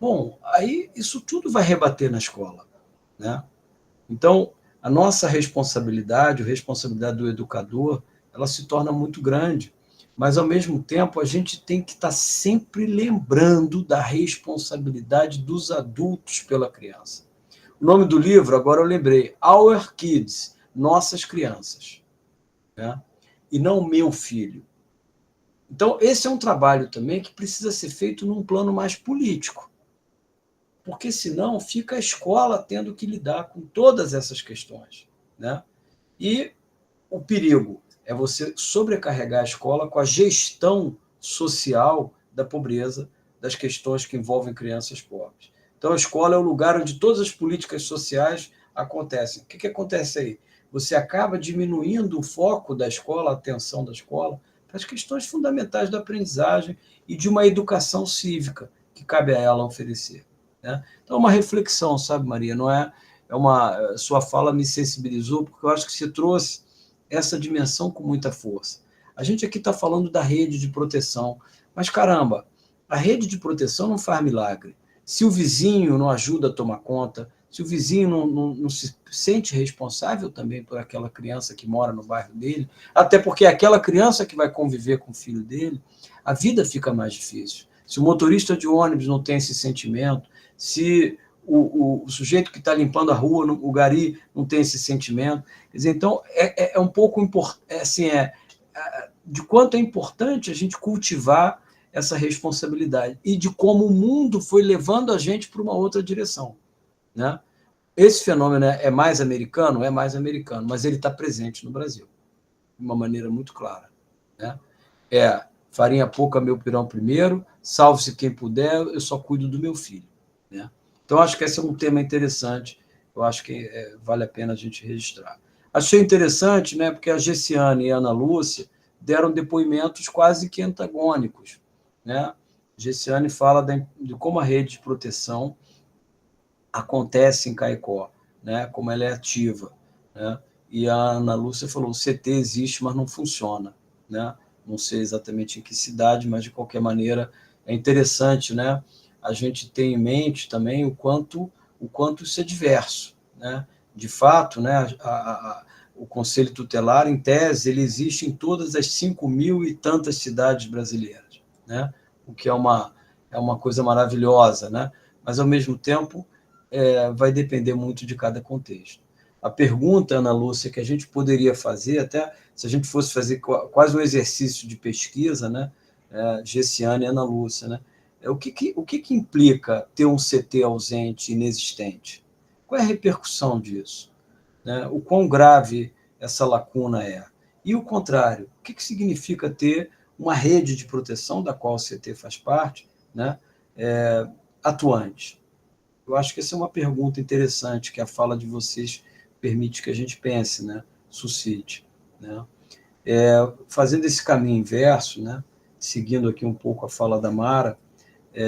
Bom, aí isso tudo vai rebater na escola, né? Então, a nossa responsabilidade, a responsabilidade do educador, ela se torna muito grande, mas, ao mesmo tempo, a gente tem que estar sempre lembrando da responsabilidade dos adultos pela criança. O nome do livro, agora eu lembrei, Our Kids, Nossas Crianças, né? E não Meu Filho. Então, esse é um trabalho também que precisa ser feito num plano mais político, porque senão fica a escola tendo que lidar com todas essas questões, né? E o perigo é você sobrecarregar a escola com a gestão social da pobreza, das questões que envolvem crianças pobres. Então, a escola é o lugar onde todas as políticas sociais acontecem. O que acontece aí? Você acaba diminuindo o foco da escola, a atenção da escola, para as questões fundamentais da aprendizagem e de uma educação cívica que cabe a ela oferecer, né? Então, uma reflexão, sabe, Maria? Não é uma... Sua fala me sensibilizou, porque eu acho que você trouxe essa dimensão com muita força. A gente aqui está falando da rede de proteção, mas, caramba, a rede de proteção não faz milagre. Se o vizinho não ajuda a tomar conta, se o vizinho não se sente responsável também por aquela criança que mora no bairro dele, até porque é aquela criança que vai conviver com o filho dele, a vida fica mais difícil. Se o motorista de ônibus não tem esse sentimento, se o sujeito que está limpando a rua, o gari, não tem esse sentimento. Quer dizer, então, é um pouco assim, de quanto é importante a gente cultivar essa responsabilidade e de como o mundo foi levando a gente para uma outra direção, né? Esse fenômeno é mais americano, mas ele está presente no Brasil, de uma maneira muito clara, né? Farinha pouca, meu pirão primeiro, salve-se quem puder, eu só cuido do meu filho, né? Então, acho que esse é um tema interessante, eu acho que vale a pena a gente registrar. Achei interessante, né, porque a Gessiane e a Ana Lúcia deram depoimentos quase que antagônicos, né? Gessiane fala de como a rede de proteção acontece em Caicó, né, como ela é ativa, né? E a Ana Lúcia falou, o CT existe, mas não funciona, né? Não sei exatamente em que cidade, mas, de qualquer maneira, é interessante, né, a gente ter em mente também o quanto isso é diverso, né? De fato, né, o Conselho Tutelar, em tese, ele existe em todas as 5.000 e tantas cidades brasileiras, né? O que é uma coisa maravilhosa, né? Mas, ao mesmo tempo, vai depender muito de cada contexto. A pergunta, Ana Lúcia, que a gente poderia fazer, até se a gente fosse fazer quase um exercício de pesquisa, né? Gessiane e Ana Lúcia, né? O que implica ter um CT ausente, inexistente? Qual é a repercussão disso, né? O quão grave essa lacuna é? E o contrário, o que significa ter uma rede de proteção, da qual o CT faz parte, né? Atuante? Eu acho que essa é uma pergunta interessante que a fala de vocês permite que a gente pense, né? Suscite, né? Fazendo esse caminho inverso, né? Seguindo aqui um pouco a fala da Mara,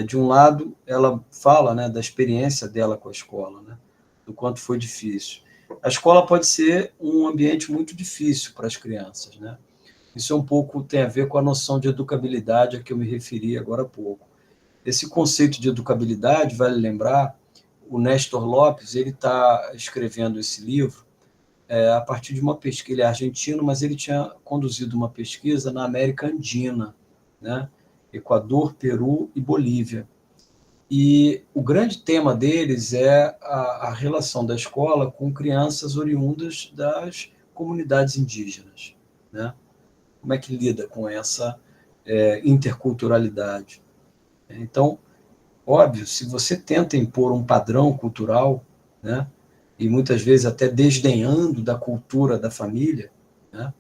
de um lado, ela fala, né, da experiência dela com a escola, né? Do quanto foi difícil. A escola pode ser um ambiente muito difícil para as crianças, né? Isso tem a ver com a noção de educabilidade a que eu me referi agora há pouco. Esse conceito de educabilidade, vale lembrar, o Néstor Lopes, ele está escrevendo esse livro a partir de uma pesquisa. Ele é argentino, mas ele tinha conduzido uma pesquisa na América Andina, né? Equador, Peru e Bolívia. E o grande tema deles é a relação da escola com crianças oriundas das comunidades indígenas, né? Como é que lida com essa interculturalidade? Então, óbvio, se você tenta impor um padrão cultural, né, e muitas vezes até desdenhando da cultura da família, né,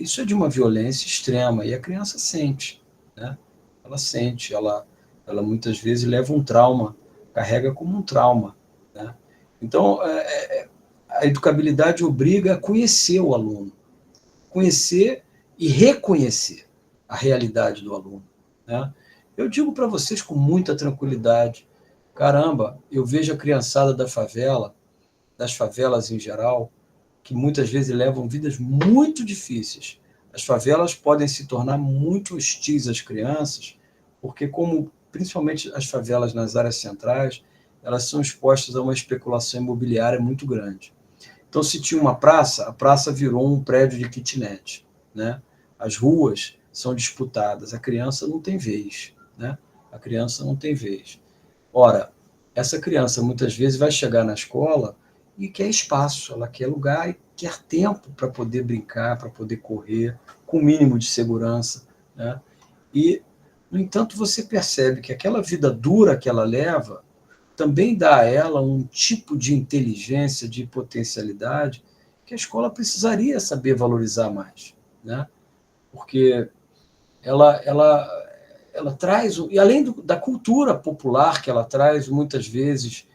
isso é de uma violência extrema, e a criança sente, né? Ela sente, ela muitas vezes leva um trauma, carrega como um trauma, né? Então, a educabilidade obriga a conhecer o aluno, conhecer e reconhecer a realidade do aluno, né? Eu digo para vocês com muita tranquilidade, caramba, eu vejo a criançada da favela, das favelas em geral, que muitas vezes levam vidas muito difíceis. As favelas podem se tornar muito hostis às crianças, porque como principalmente as favelas nas áreas centrais, elas são expostas a uma especulação imobiliária muito grande. Então, se tinha uma praça, a praça virou um prédio de kitnet, né? As ruas são disputadas, a criança não tem vez, né? A criança não tem vez. Ora, essa criança muitas vezes vai chegar na escola e quer espaço, ela quer lugar e quer tempo para poder brincar, para poder correr, com o mínimo de segurança, né? E, no entanto, você percebe que aquela vida dura que ela leva também dá a ela um tipo de inteligência, de potencialidade, que a escola precisaria saber valorizar mais, né? Porque ela traz, e além da cultura popular que ela traz, muitas vezes,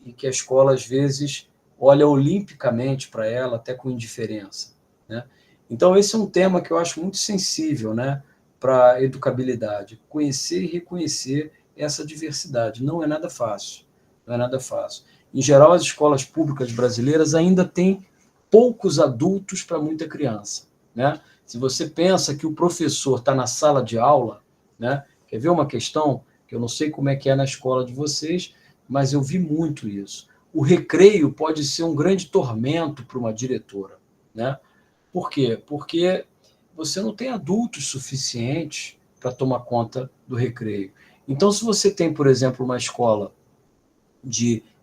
e que a escola, às vezes, olha olimpicamente para ela, até com indiferença, né? Então, esse é um tema que eu acho muito sensível, né, para a educabilidade, conhecer e reconhecer essa diversidade. Não é nada fácil, não é nada fácil. Em geral, as escolas públicas brasileiras ainda têm poucos adultos para muita criança, né? Se você pensa que o professor está na sala de aula, né? Quer ver uma questão que eu não sei como é que é na escola de vocês, mas eu vi muito isso. O recreio pode ser um grande tormento para uma diretora, né? Por quê? Porque você não tem adultos suficientes para tomar conta do recreio. Então, se você tem, por exemplo, uma escola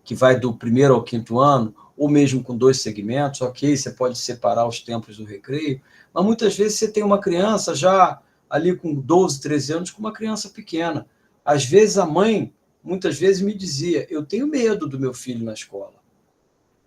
que vai do primeiro ao quinto ano, ou mesmo com 2 segmentos, ok, você pode separar os tempos do recreio, mas muitas vezes você tem uma criança já ali com 12, 13 anos, com uma criança pequena. Às vezes a mãe, muitas vezes me dizia, eu tenho medo do meu filho na escola,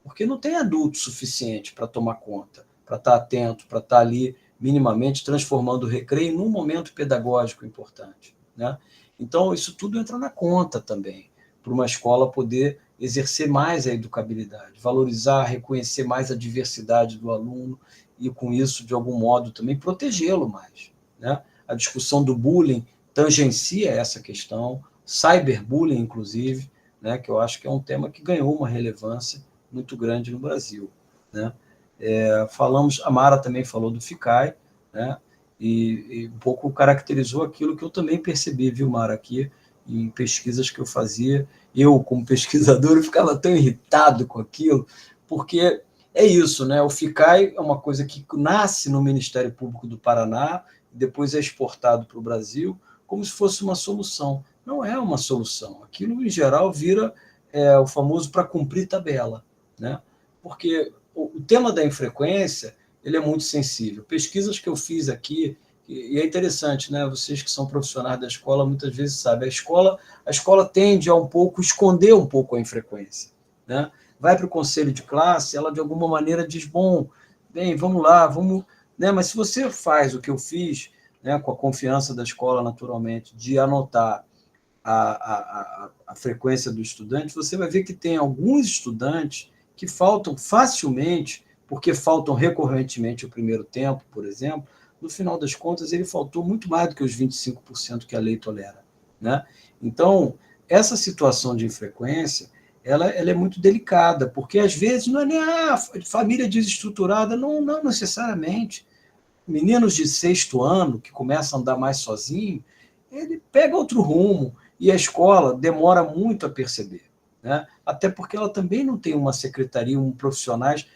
porque não tem adulto suficiente para tomar conta, para estar atento, para estar ali minimamente transformando o recreio num momento pedagógico importante, né? Então, isso tudo entra na conta também, para uma escola poder exercer mais a educabilidade, valorizar, reconhecer mais a diversidade do aluno e, com isso, de algum modo, também protegê-lo mais, né? A discussão do bullying tangencia essa questão, cyberbullying, inclusive, né, que eu acho que é um tema que ganhou uma relevância muito grande no Brasil, né? Falamos, a Mara também falou do FICAI, né? E um pouco caracterizou aquilo que eu também percebi, viu, Mara, aqui em pesquisas que eu fazia. Eu, como pesquisador, eu ficava tão irritado com aquilo, porque é isso, né? O FICAI é uma coisa que nasce no Ministério Público do Paraná, depois é exportado para o Brasil, como se fosse uma solução. Não é uma solução. Aquilo, em geral, vira o famoso para cumprir tabela, né? Porque o tema da infrequência ele é muito sensível. Pesquisas que eu fiz aqui, e é interessante, né? Vocês que são profissionais da escola muitas vezes sabem, a escola tende a esconder um pouco a infrequência, né? Vai para o conselho de classe, ela de alguma maneira diz, bom, bem, vamos lá, vamos, né? Mas se você faz o que eu fiz, né, com a confiança da escola, naturalmente, de anotar a frequência do estudante, você vai ver que tem alguns estudantes que faltam facilmente, porque faltam recorrentemente o primeiro tempo, por exemplo. No final das contas, ele faltou muito mais do que os 25% que a lei tolera, né? Então, essa situação de infrequência, ela é muito delicada, porque às vezes não é nem a família desestruturada, não necessariamente. Meninos de 6º ano, que começam a andar mais sozinho, ele pega outro rumo, e a escola demora muito a perceber, né? Até porque ela também não tem uma secretaria, profissionais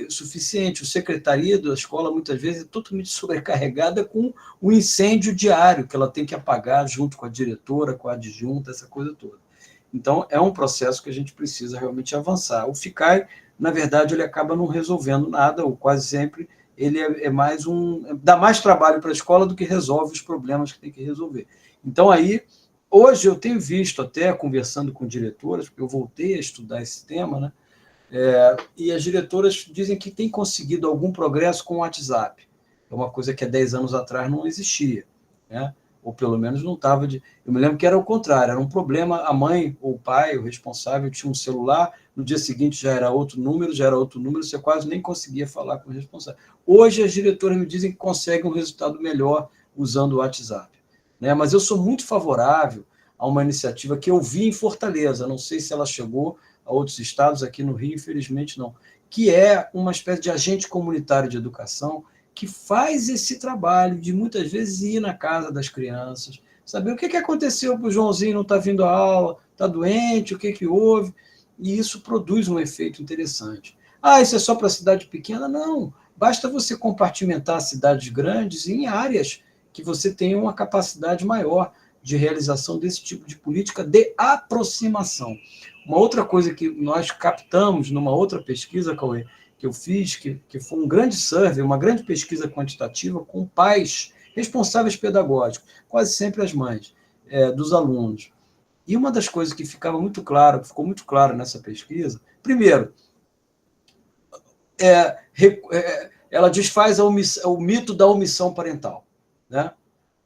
suficiente. A secretaria da escola, muitas vezes, é totalmente sobrecarregada com o incêndio diário que ela tem que apagar junto com a diretora, com a adjunta, essa coisa toda. Então, é um processo que a gente precisa realmente avançar. O FICAI, na verdade, ele acaba não resolvendo nada, ou quase sempre, ele é mais dá mais trabalho para a escola do que resolve os problemas que tem que resolver. Então, aí, hoje eu tenho visto, até conversando com diretoras, porque eu voltei a estudar esse tema, né? E as diretoras dizem que têm conseguido algum progresso com o WhatsApp. É uma coisa que há 10 anos atrás não existia, né? Ou pelo menos não estava de... Eu me lembro que era o contrário, era um problema, a mãe ou o pai, o responsável, tinha um celular, no dia seguinte já era outro número, você quase nem conseguia falar com o responsável. Hoje as diretoras me dizem que conseguem um resultado melhor usando o WhatsApp, né? Mas eu sou muito favorável a uma iniciativa que eu vi em Fortaleza, não sei se ela chegou a outros estados, aqui no Rio, infelizmente não, que é uma espécie de agente comunitário de educação que faz esse trabalho de, muitas vezes, ir na casa das crianças, saber o que aconteceu para o Joãozinho não estar vindo à aula, está doente, o que houve, e isso produz um efeito interessante. Isso é só para cidade pequena? Não, basta você compartimentar cidades grandes em áreas que você tenha uma capacidade maior de realização desse tipo de política de aproximação. Uma outra coisa que nós captamos numa outra pesquisa, Cauê, que eu fiz, que foi um grande survey, uma grande pesquisa quantitativa com pais responsáveis pedagógicos, quase sempre as mães, dos alunos. E uma das coisas que ficou muito claro nessa pesquisa, primeiro, ela desfaz o mito da omissão parental, né?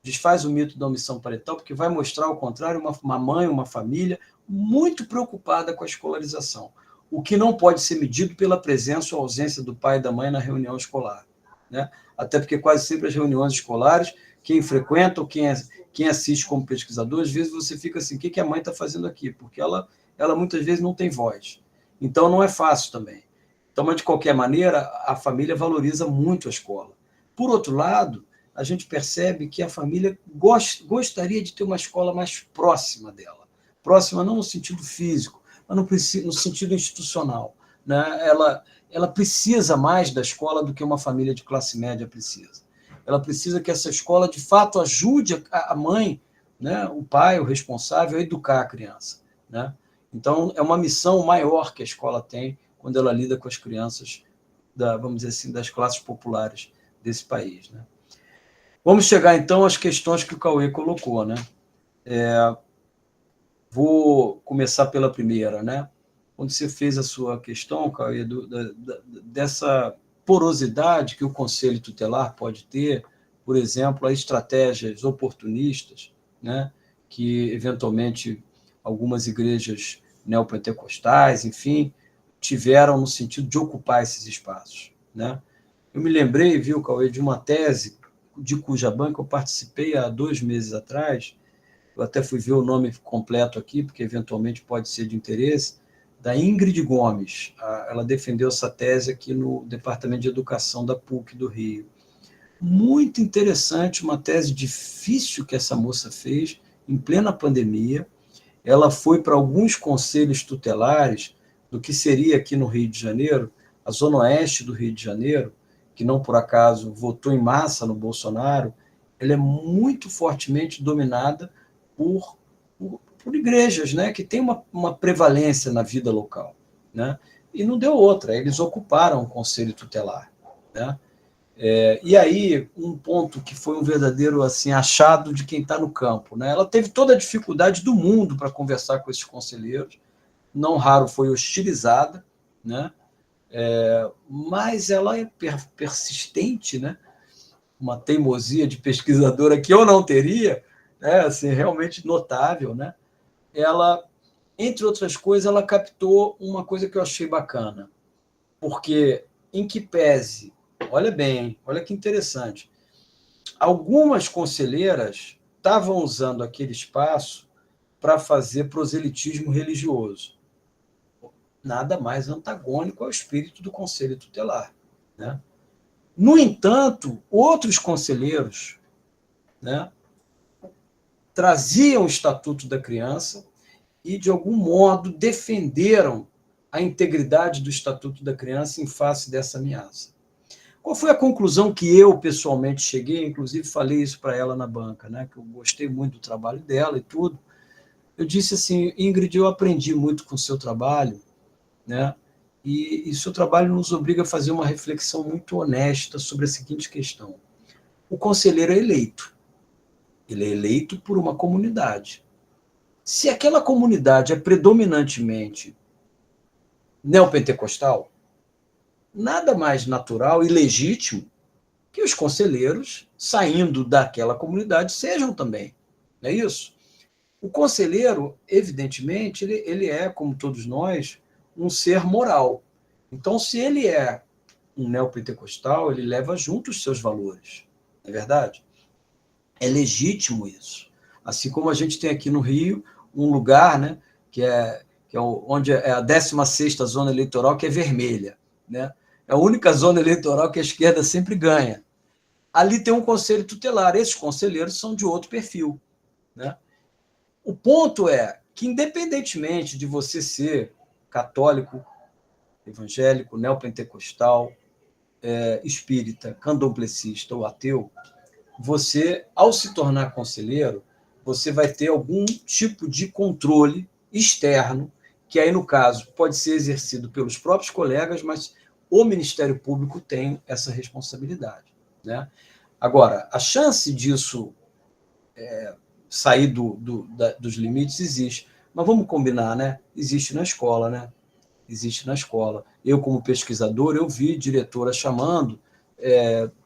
Desfaz o mito da omissão parental, porque vai mostrar, ao contrário, uma mãe, uma família muito preocupada com a escolarização, o que não pode ser medido pela presença ou ausência do pai e da mãe na reunião escolar, né? Até porque quase sempre as reuniões escolares, quem frequenta ou quem assiste como pesquisador, às vezes você fica assim, o que a mãe está fazendo aqui? Porque ela muitas vezes não tem voz. Então, não é fácil também. Então, mas, de qualquer maneira, a família valoriza muito a escola. Por outro lado, a gente percebe que a família gostaria de ter uma escola mais próxima dela. Próxima não no sentido físico, mas no sentido institucional, né? Ela precisa mais da escola do que uma família de classe média precisa. Ela precisa que essa escola, de fato, ajude a mãe, né, o pai, o responsável, a educar a criança, né? Então, é uma missão maior que a escola tem quando ela lida com as crianças, vamos dizer assim, das classes populares desse país, né? Vamos chegar, então, às questões que o Cauê colocou, né? Vou começar pela primeira, né? Quando você fez a sua questão, Cauê, dessa porosidade que o Conselho Tutelar pode ter, por exemplo, a estratégias oportunistas, né? Que, eventualmente, algumas igrejas neopentecostais, enfim, tiveram no sentido de ocupar esses espaços, né? Eu me lembrei, viu, Cauê, de uma tese de cuja banca eu participei há 2 meses atrás, eu até fui ver o nome completo aqui, porque eventualmente pode ser de interesse, da Ingrid Gomes. Ela defendeu essa tese aqui no Departamento de Educação da PUC do Rio. Muito interessante, uma tese difícil que essa moça fez, em plena pandemia. Ela foi para alguns conselhos tutelares do que seria aqui no Rio de Janeiro, a Zona Oeste do Rio de Janeiro, que não por acaso votou em massa no Bolsonaro, ela é muito fortemente dominada por igrejas, né, que tem uma prevalência na vida local, né? E não deu outra, eles ocuparam o Conselho Tutelar, né? E aí, um ponto que foi um verdadeiro assim, achado de quem está no campo, né? Ela teve toda a dificuldade do mundo para conversar com esses conselheiros, não raro foi hostilizada, né? Mas ela é persistente, né? Uma teimosia de pesquisadora que eu não teria, né? Assim, realmente notável, né? Ela, entre outras coisas, ela captou uma coisa que eu achei bacana, porque, em que pese, olha bem, olha que interessante, algumas conselheiras estavam usando aquele espaço para fazer proselitismo religioso, nada mais antagônico ao espírito do Conselho Tutelar, né? No entanto, outros conselheiros, né, traziam o Estatuto da Criança e, de algum modo, defenderam a integridade do Estatuto da Criança em face dessa ameaça. Qual foi a conclusão que eu, pessoalmente, cheguei? Inclusive, falei isso para ela na banca, né, que eu gostei muito do trabalho dela e tudo. eu disse assim, Ingrid, eu aprendi muito com o seu trabalho, né? E seu trabalho nos obriga a fazer uma reflexão muito honesta sobre a seguinte questão. O conselheiro é eleito. Ele é eleito por uma comunidade. Se aquela comunidade é predominantemente neopentecostal, nada mais natural e legítimo que os conselheiros, saindo daquela comunidade, sejam também. Não é isso? O conselheiro, evidentemente, ele é, como todos nós, um ser moral. Então, se ele é um neopentecostal, ele leva junto os seus valores. Não é verdade? É legítimo isso. Assim como a gente tem aqui no Rio um lugar, né, que é onde é a 16ª zona eleitoral, que é vermelha. Né? É a única zona eleitoral que a esquerda sempre ganha. Ali tem um conselho tutelar. Esses conselheiros são de outro perfil. Né? O ponto é que, independentemente de você ser católico, evangélico, neopentecostal, espírita, candomblessista ou ateu, você, ao se tornar conselheiro, você vai ter algum tipo de controle externo, que aí, no caso, pode ser exercido pelos próprios colegas, mas o Ministério Público tem essa responsabilidade. Né? Agora, a chance disso sair dos limites existe. Mas vamos combinar, né? Existe na escola, né? Existe na escola. Eu, como pesquisador, eu vi diretora chamando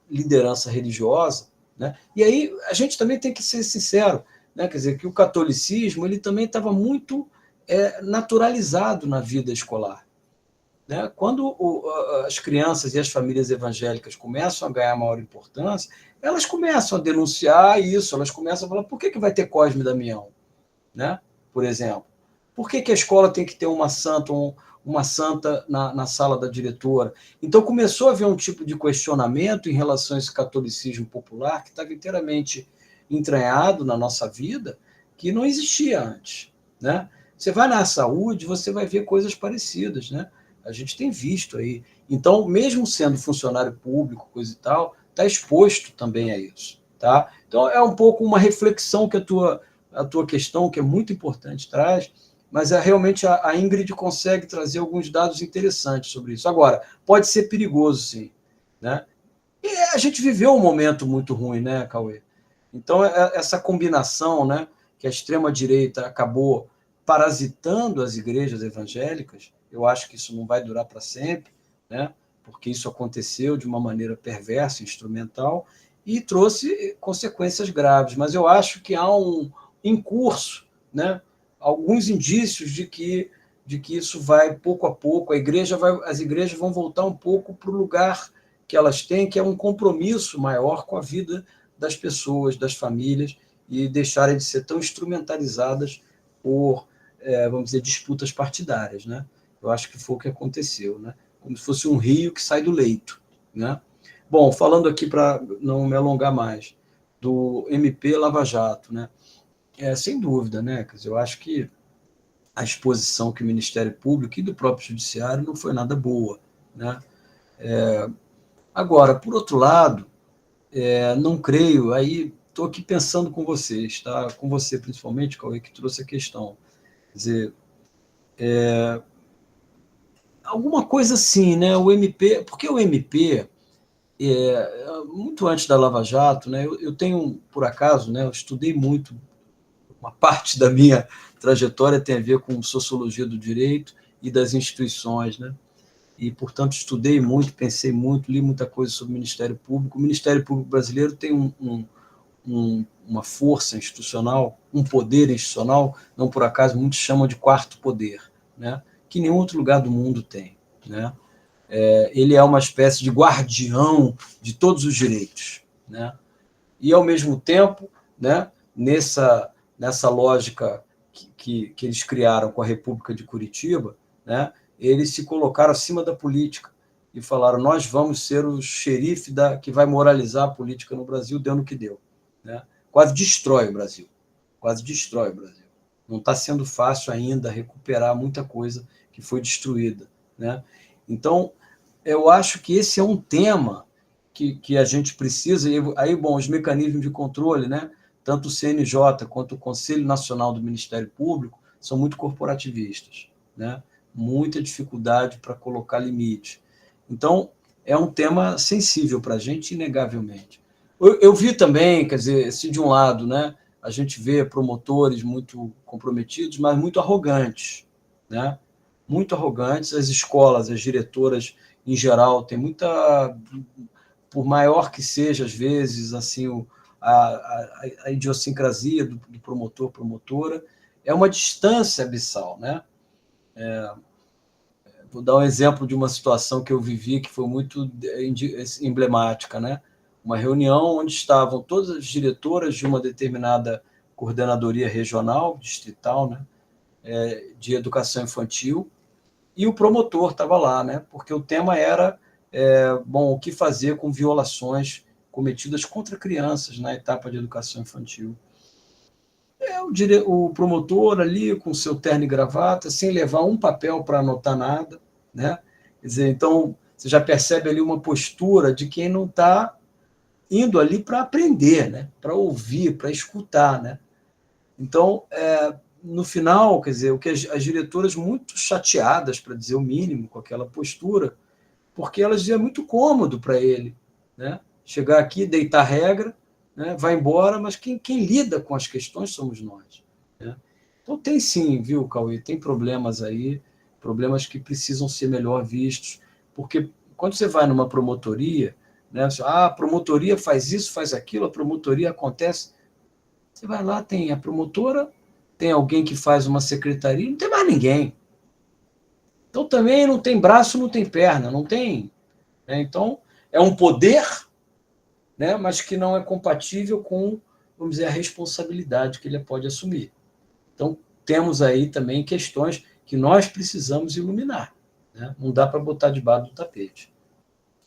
liderança religiosa, né? E aí a gente também tem que ser sincero, né? Quer dizer, que o catolicismo ele também estava muito naturalizado na vida escolar. Né? Quando as crianças e as famílias evangélicas começam a ganhar maior importância, elas começam a denunciar isso, elas começam a falar, por que vai ter Cosme e Damião? Né? Por exemplo. Por que a escola tem que ter uma santa na sala da diretora? Então começou a haver um tipo de questionamento em relação a esse catolicismo popular que estava inteiramente entranhado na nossa vida, que não existia antes. Né? Você vai na saúde, você vai ver coisas parecidas, né? A gente tem visto aí. Então, mesmo sendo funcionário público, coisa e tal, está exposto também a isso. Tá? Então, é um pouco uma reflexão que a tua questão, que é muito importante, traz, mas realmente a Ingrid consegue trazer alguns dados interessantes sobre isso. Agora, pode ser perigoso, sim. Né? E a gente viveu um momento muito ruim, né, Cauê? Então, essa combinação, né, que a extrema-direita acabou parasitando as igrejas evangélicas, eu acho que isso não vai durar para sempre, né? Porque isso aconteceu de uma maneira perversa, instrumental, e trouxe consequências graves. Mas eu acho que há em curso, né, alguns indícios de que isso vai, pouco a pouco, as igrejas vão voltar um pouco para o lugar que elas têm, que é um compromisso maior com a vida das pessoas, das famílias, e deixarem de ser tão instrumentalizadas por, vamos dizer, disputas partidárias, né? Eu acho que foi o que aconteceu, né? Como se fosse um rio que sai do leito. Né? Bom, falando aqui para não me alongar mais, do MP Lava Jato, né? Sem dúvida, né? Quer dizer, eu acho que a exposição que o Ministério Público e do próprio Judiciário não foi nada boa. Né? Agora, por outro lado, não creio, aí estou aqui pensando com vocês, tá? Com você principalmente, Cauê, que trouxe a questão. Quer dizer, alguma coisa assim, né? O MP, porque o MP, muito antes da Lava Jato, né? Eu tenho, por acaso, né? Eu estudei muito, uma parte da minha trajetória tem a ver com sociologia do direito e das instituições, né? E, portanto, estudei muito, pensei muito, li muita coisa sobre o Ministério Público. O Ministério Público brasileiro tem uma força institucional, um poder institucional, não por acaso muitos chamam de quarto poder, né? Que nenhum outro lugar do mundo tem. Né? Ele é uma espécie de guardião de todos os direitos. Né? E, ao mesmo tempo, né, nessa lógica que eles criaram com a República de Curitiba, né, eles se colocaram acima da política e falaram, nós vamos ser o xerife que vai moralizar a política no Brasil, deu no que deu. Né? Quase destrói o Brasil. Quase destrói o Brasil. Não está sendo fácil ainda recuperar muita coisa que foi destruída. Né? Então, eu acho que esse é um tema que a gente precisa, e aí, bom, os mecanismos de controle, né? tanto o CNJ quanto o Conselho Nacional do Ministério Público são muito corporativistas, né? Muita dificuldade para colocar limite. Então, é um tema sensível para a gente, inegavelmente. Eu vi também, quer dizer, se de um lado, né, a gente vê promotores muito comprometidos, mas muito arrogantes, né? Muito arrogantes. As escolas, as diretoras, em geral, têm muita... Por maior que seja, às vezes, assim, a idiosincrasia do promotor, promotora, é uma distância abissal, né? Vou dar um exemplo de uma situação que eu vivi que foi muito emblemática, né? Uma reunião onde estavam todas as diretoras de uma determinada coordenadoria regional, distrital, né? De educação infantil, e o promotor estava lá, né? Porque o tema era, o que fazer com violações cometidas contra crianças na etapa de educação infantil. O promotor ali, com seu terno e gravata, sem levar um papel para anotar nada, né? Quer dizer, então, você já percebe ali uma postura de quem não está indo ali para aprender, né? Para ouvir, para escutar, né? Então, no final, quer dizer, o que as diretoras muito chateadas, para dizer o mínimo, com aquela postura, porque elas diziam muito cômodo para ele, né? Chegar aqui, deitar regra, né? Vai embora, mas quem lida com as questões somos nós, né? Então tem sim, viu, Cauê, tem problemas aí, problemas que precisam ser melhor vistos, porque quando você vai numa promotoria, né, a promotoria faz isso, faz aquilo, a promotoria acontece, você vai lá, tem a promotora, tem alguém que faz uma secretaria, não tem mais ninguém. Então também não tem braço, não tem perna, não tem, né? Então é um poder, né, mas que não é compatível com, vamos dizer, a responsabilidade que ele pode assumir. Então, temos aí também questões que nós precisamos iluminar, né? Não dá para botar debaixo do tapete.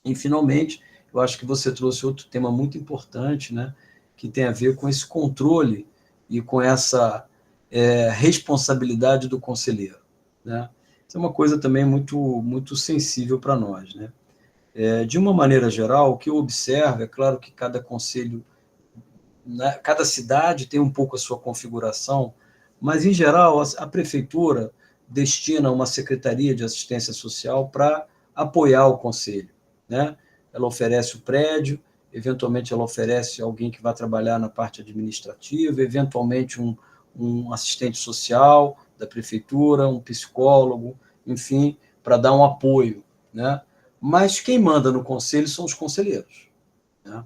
E, finalmente, eu acho que você trouxe outro tema muito importante, né, que tem a ver com esse controle e com essa responsabilidade do conselheiro, né? Isso é uma coisa também muito, muito sensível para nós, né? De uma maneira geral, o que eu observo, é claro que cada conselho, né, cada cidade tem um pouco a sua configuração, mas, em geral, a prefeitura destina uma secretaria de assistência social para apoiar o conselho, né? Ela oferece o prédio, eventualmente ela oferece alguém que vai trabalhar na parte administrativa, eventualmente um assistente social da prefeitura, um psicólogo, enfim, para dar um apoio, né? Mas quem manda no conselho são os conselheiros, né?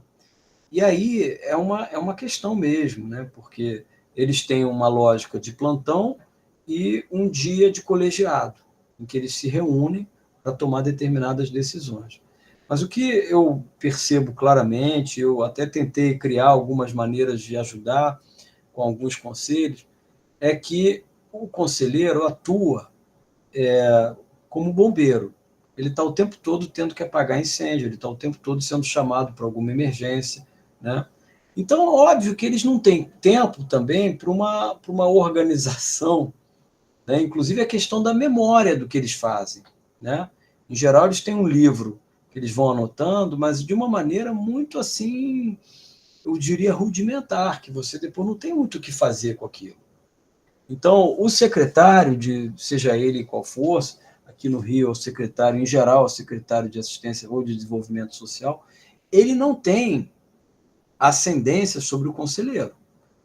E aí é uma questão mesmo, né? Porque eles têm uma lógica de plantão e um dia de colegiado, em que eles se reúnem para tomar determinadas decisões. Mas o que eu percebo claramente, eu até tentei criar algumas maneiras de ajudar com alguns conselhos, é que o conselheiro atua como bombeiro. Ele está o tempo todo tendo que apagar incêndio, ele está o tempo todo sendo chamado para alguma emergência, né? Então, óbvio que eles não têm tempo também para uma organização, né? Inclusive a questão da memória do que eles fazem, né? Em geral, eles têm um livro que eles vão anotando, mas de uma maneira muito assim, eu diria rudimentar, que você depois não tem muito o que fazer com aquilo. Então, o secretário, seja ele qual for, aqui no Rio, o secretário, em geral, o secretário de assistência ou de desenvolvimento social, ele não tem ascendência sobre o conselheiro.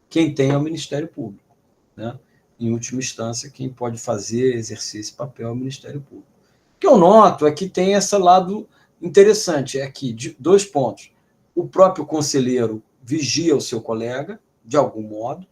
Quem tem é o Ministério Público, né? Em última instância, quem pode exercer esse papel é o Ministério Público. O que eu noto é que tem esse lado interessante, é que, 2 pontos, o próprio conselheiro vigia o seu colega, de algum modo,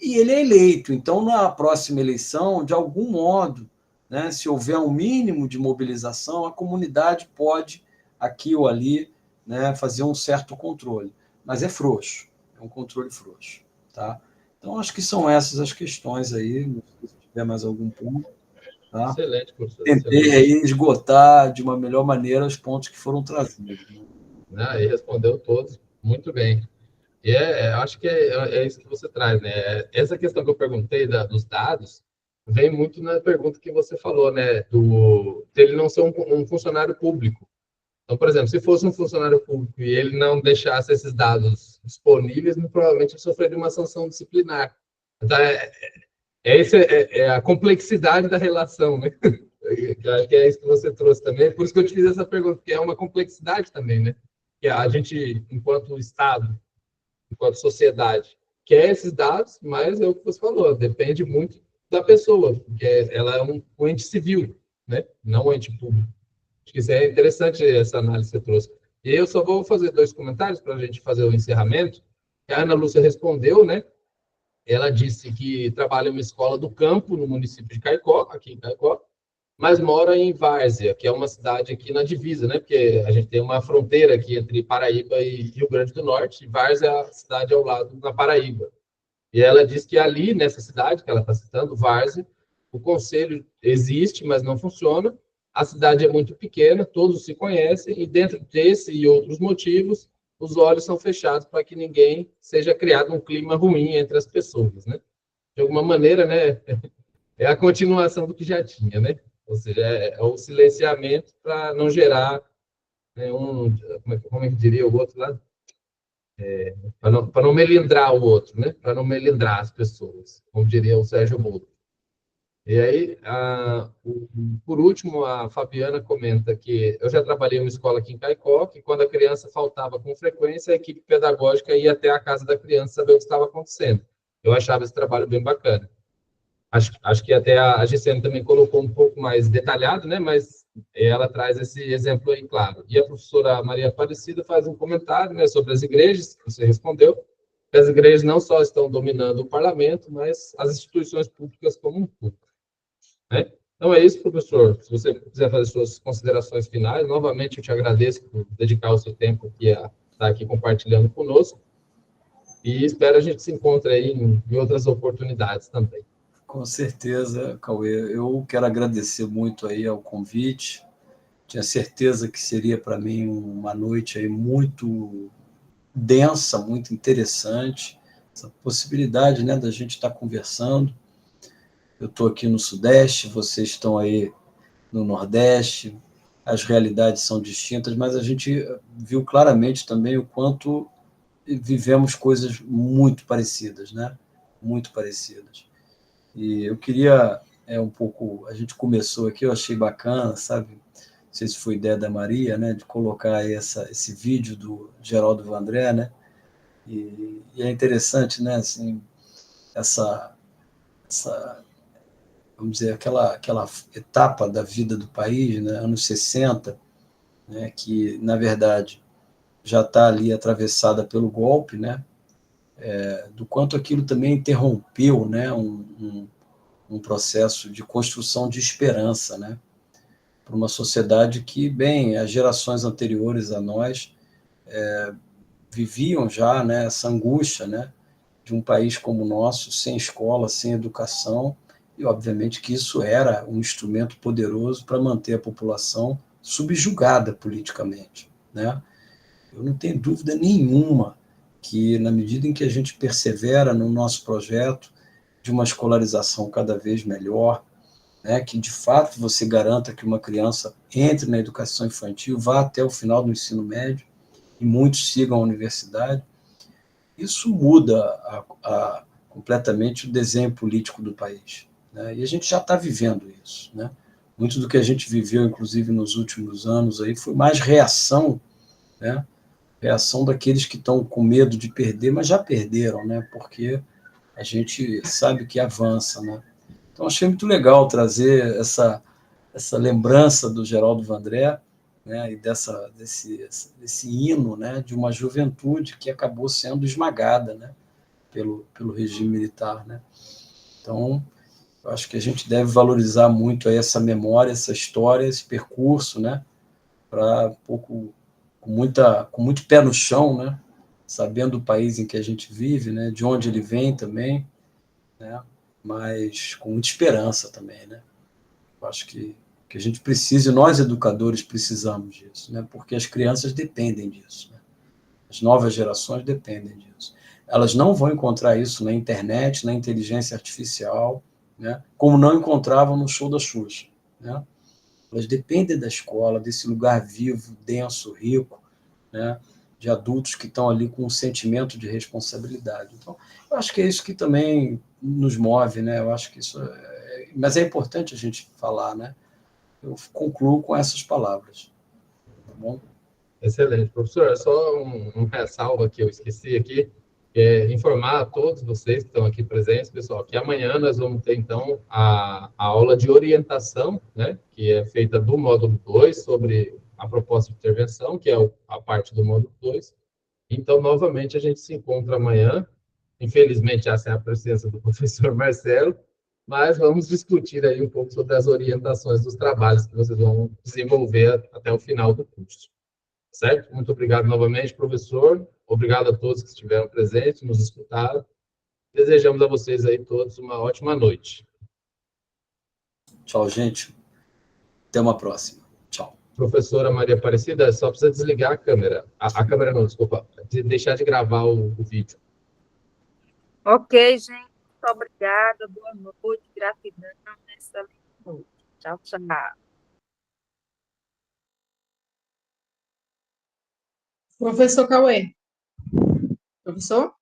e ele é eleito. Então, na próxima eleição, de algum modo, né, se houver um mínimo de mobilização, a comunidade pode, aqui ou ali, né, fazer um certo controle. Mas é frouxo, é um controle frouxo, tá? Então, acho que são essas as questões aí. Não sei se tiver mais algum ponto. Tá? Excelente, professor. Tentei aí esgotar de uma melhor maneira os pontos que foram trazidos. E respondeu todos muito bem. E acho que é isso que você traz, né? Essa questão que eu perguntei dos dados vem muito na pergunta que você falou, né? De ele não ser um funcionário público, Então, por exemplo, se fosse um funcionário público e ele não deixasse esses dados disponíveis, provavelmente ele sofreria uma sanção disciplinar. Então, é a complexidade da relação, né? Eu acho que é isso que você trouxe também. Por isso que eu te fiz essa pergunta, porque é uma complexidade também, né? Que a gente, enquanto Estado, enquanto sociedade, quer esses dados, mas é o que você falou, depende muito da pessoa, porque ela é um ente civil, né? Não um ente público. Acho que isso é interessante, essa análise que você trouxe. E eu só vou fazer 2 comentários para a gente fazer o encerramento. A Ana Lúcia respondeu, né? Ela disse que trabalha em uma escola do campo, no município de Caicó, aqui em Caicó, mas mora em Várzea, que é uma cidade aqui na divisa, né? Porque a gente tem uma fronteira aqui entre Paraíba e Rio Grande do Norte, e Várzea é a cidade ao lado da Paraíba. E ela diz que ali, nessa cidade que ela está citando, Várzea, o conselho existe, mas não funciona. A cidade é muito pequena, todos se conhecem, e dentro desse e outros motivos, os olhos são fechados para que ninguém seja criado um clima ruim entre as pessoas, né? De alguma maneira, né? É a continuação do que já tinha, né? Ou seja, é o silenciamento para não gerar, né, como é que diria o outro lá? Para não melindrar o outro, né? Para não melindrar as pessoas, como diria o Sérgio Moro. E aí, por último, a Fabiana comenta que eu já trabalhei em uma escola aqui em Caicó, que quando a criança faltava com frequência, a equipe pedagógica ia até a casa da criança saber o que estava acontecendo. Eu achava esse trabalho bem bacana. Acho que até a Gisele também colocou um pouco mais detalhado, né? Mas ela traz esse exemplo aí, claro. E a professora Maria Aparecida faz um comentário, né, sobre as igrejas, que você respondeu, que as igrejas não só estão dominando o parlamento, mas as instituições públicas como um todo, né? Então é isso, professor. Se você quiser fazer suas considerações finais, novamente eu te agradeço por dedicar o seu tempo aqui a estar aqui compartilhando conosco, e espero a gente se encontre aí em outras oportunidades também. Com certeza, Cauê. Eu quero agradecer muito aí ao convite. Tinha certeza que seria para mim uma noite aí muito densa, muito interessante. Essa possibilidade, né, da gente estar conversando. Eu estou aqui no Sudeste, vocês estão aí no Nordeste. As realidades são distintas, mas a gente viu claramente também o quanto vivemos coisas muito parecidas, né? Muito parecidas. E eu queria um pouco, a gente começou aqui, eu achei bacana, sabe? Não sei se foi ideia da Maria, né, de colocar aí esse vídeo do Geraldo Vandré, né? E é interessante, né, assim, essa vamos dizer, aquela etapa da vida do país, né, anos 60, né, que, na verdade, já está ali atravessada pelo golpe, né? Do quanto aquilo também interrompeu, né, um processo de construção de esperança, né, para uma sociedade que, bem, as gerações anteriores a nós viviam já, né, essa angústia, né, de um país como o nosso, sem escola, sem educação, e obviamente que isso era um instrumento poderoso para manter a população subjugada politicamente, né? Eu não tenho dúvida nenhuma que, na medida em que a gente persevera no nosso projeto de uma escolarização cada vez melhor, né, que de fato você garanta que uma criança entre na educação infantil, vá até o final do ensino médio, e muitos sigam a universidade, isso muda completamente o desenho político do país, né? E a gente já está vivendo isso, né? Muito do que a gente viveu, inclusive nos últimos anos, aí, foi mais reação, né? Reação daqueles que estão com medo de perder, mas já perderam, né? Porque a gente sabe que avança, né? Então, achei muito legal trazer essa lembrança do Geraldo Vandré, né, e desse hino, né, de uma juventude que acabou sendo esmagada, né, pelo regime militar, né? Então, eu acho que a gente deve valorizar muito aí essa memória, essa história, esse percurso, né, para um pouco com muito pé no chão, né, sabendo o país em que a gente vive, né, de onde ele vem também, né, mas com muita esperança também, né? Eu acho que a gente precisa, e nós educadores precisamos disso, né? Porque as crianças dependem disso, né? As novas gerações dependem disso. Elas não vão encontrar isso na internet, na inteligência artificial, né? Como não encontravam no show da Xuxa, né? elas dependem da escola, desse lugar vivo, denso, rico, né, de adultos que estão ali com um sentimento de responsabilidade. Então, eu acho que é isso que também nos move, né? Eu acho que isso mas é importante a gente falar, né? Eu concluo com essas palavras, tá bom? Excelente, professor. Só um ressalva que eu esqueci aqui, é informar a todos vocês que estão aqui presentes, pessoal, que amanhã nós vamos ter, então, a aula de orientação, né, que é feita do módulo 2, sobre a proposta de intervenção, que é a parte do módulo 2. Então, novamente, a gente se encontra amanhã. Infelizmente, essa é a presença do professor Marcelo, mas vamos discutir aí um pouco sobre as orientações dos trabalhos que vocês vão desenvolver até o final do curso. Certo? Muito obrigado novamente, professor. Obrigado a todos que estiveram presentes, nos escutaram. Desejamos a vocês aí todos uma ótima noite. Tchau, gente. Até uma próxima. Tchau. Professora Maria Aparecida, só precisa desligar a câmera. A câmera não, desculpa. Deixar de gravar o vídeo. Ok, gente. Muito obrigada. Boa noite. Gratidão. Excelente noite. Tchau, tchau. Professor Cauê. Professor?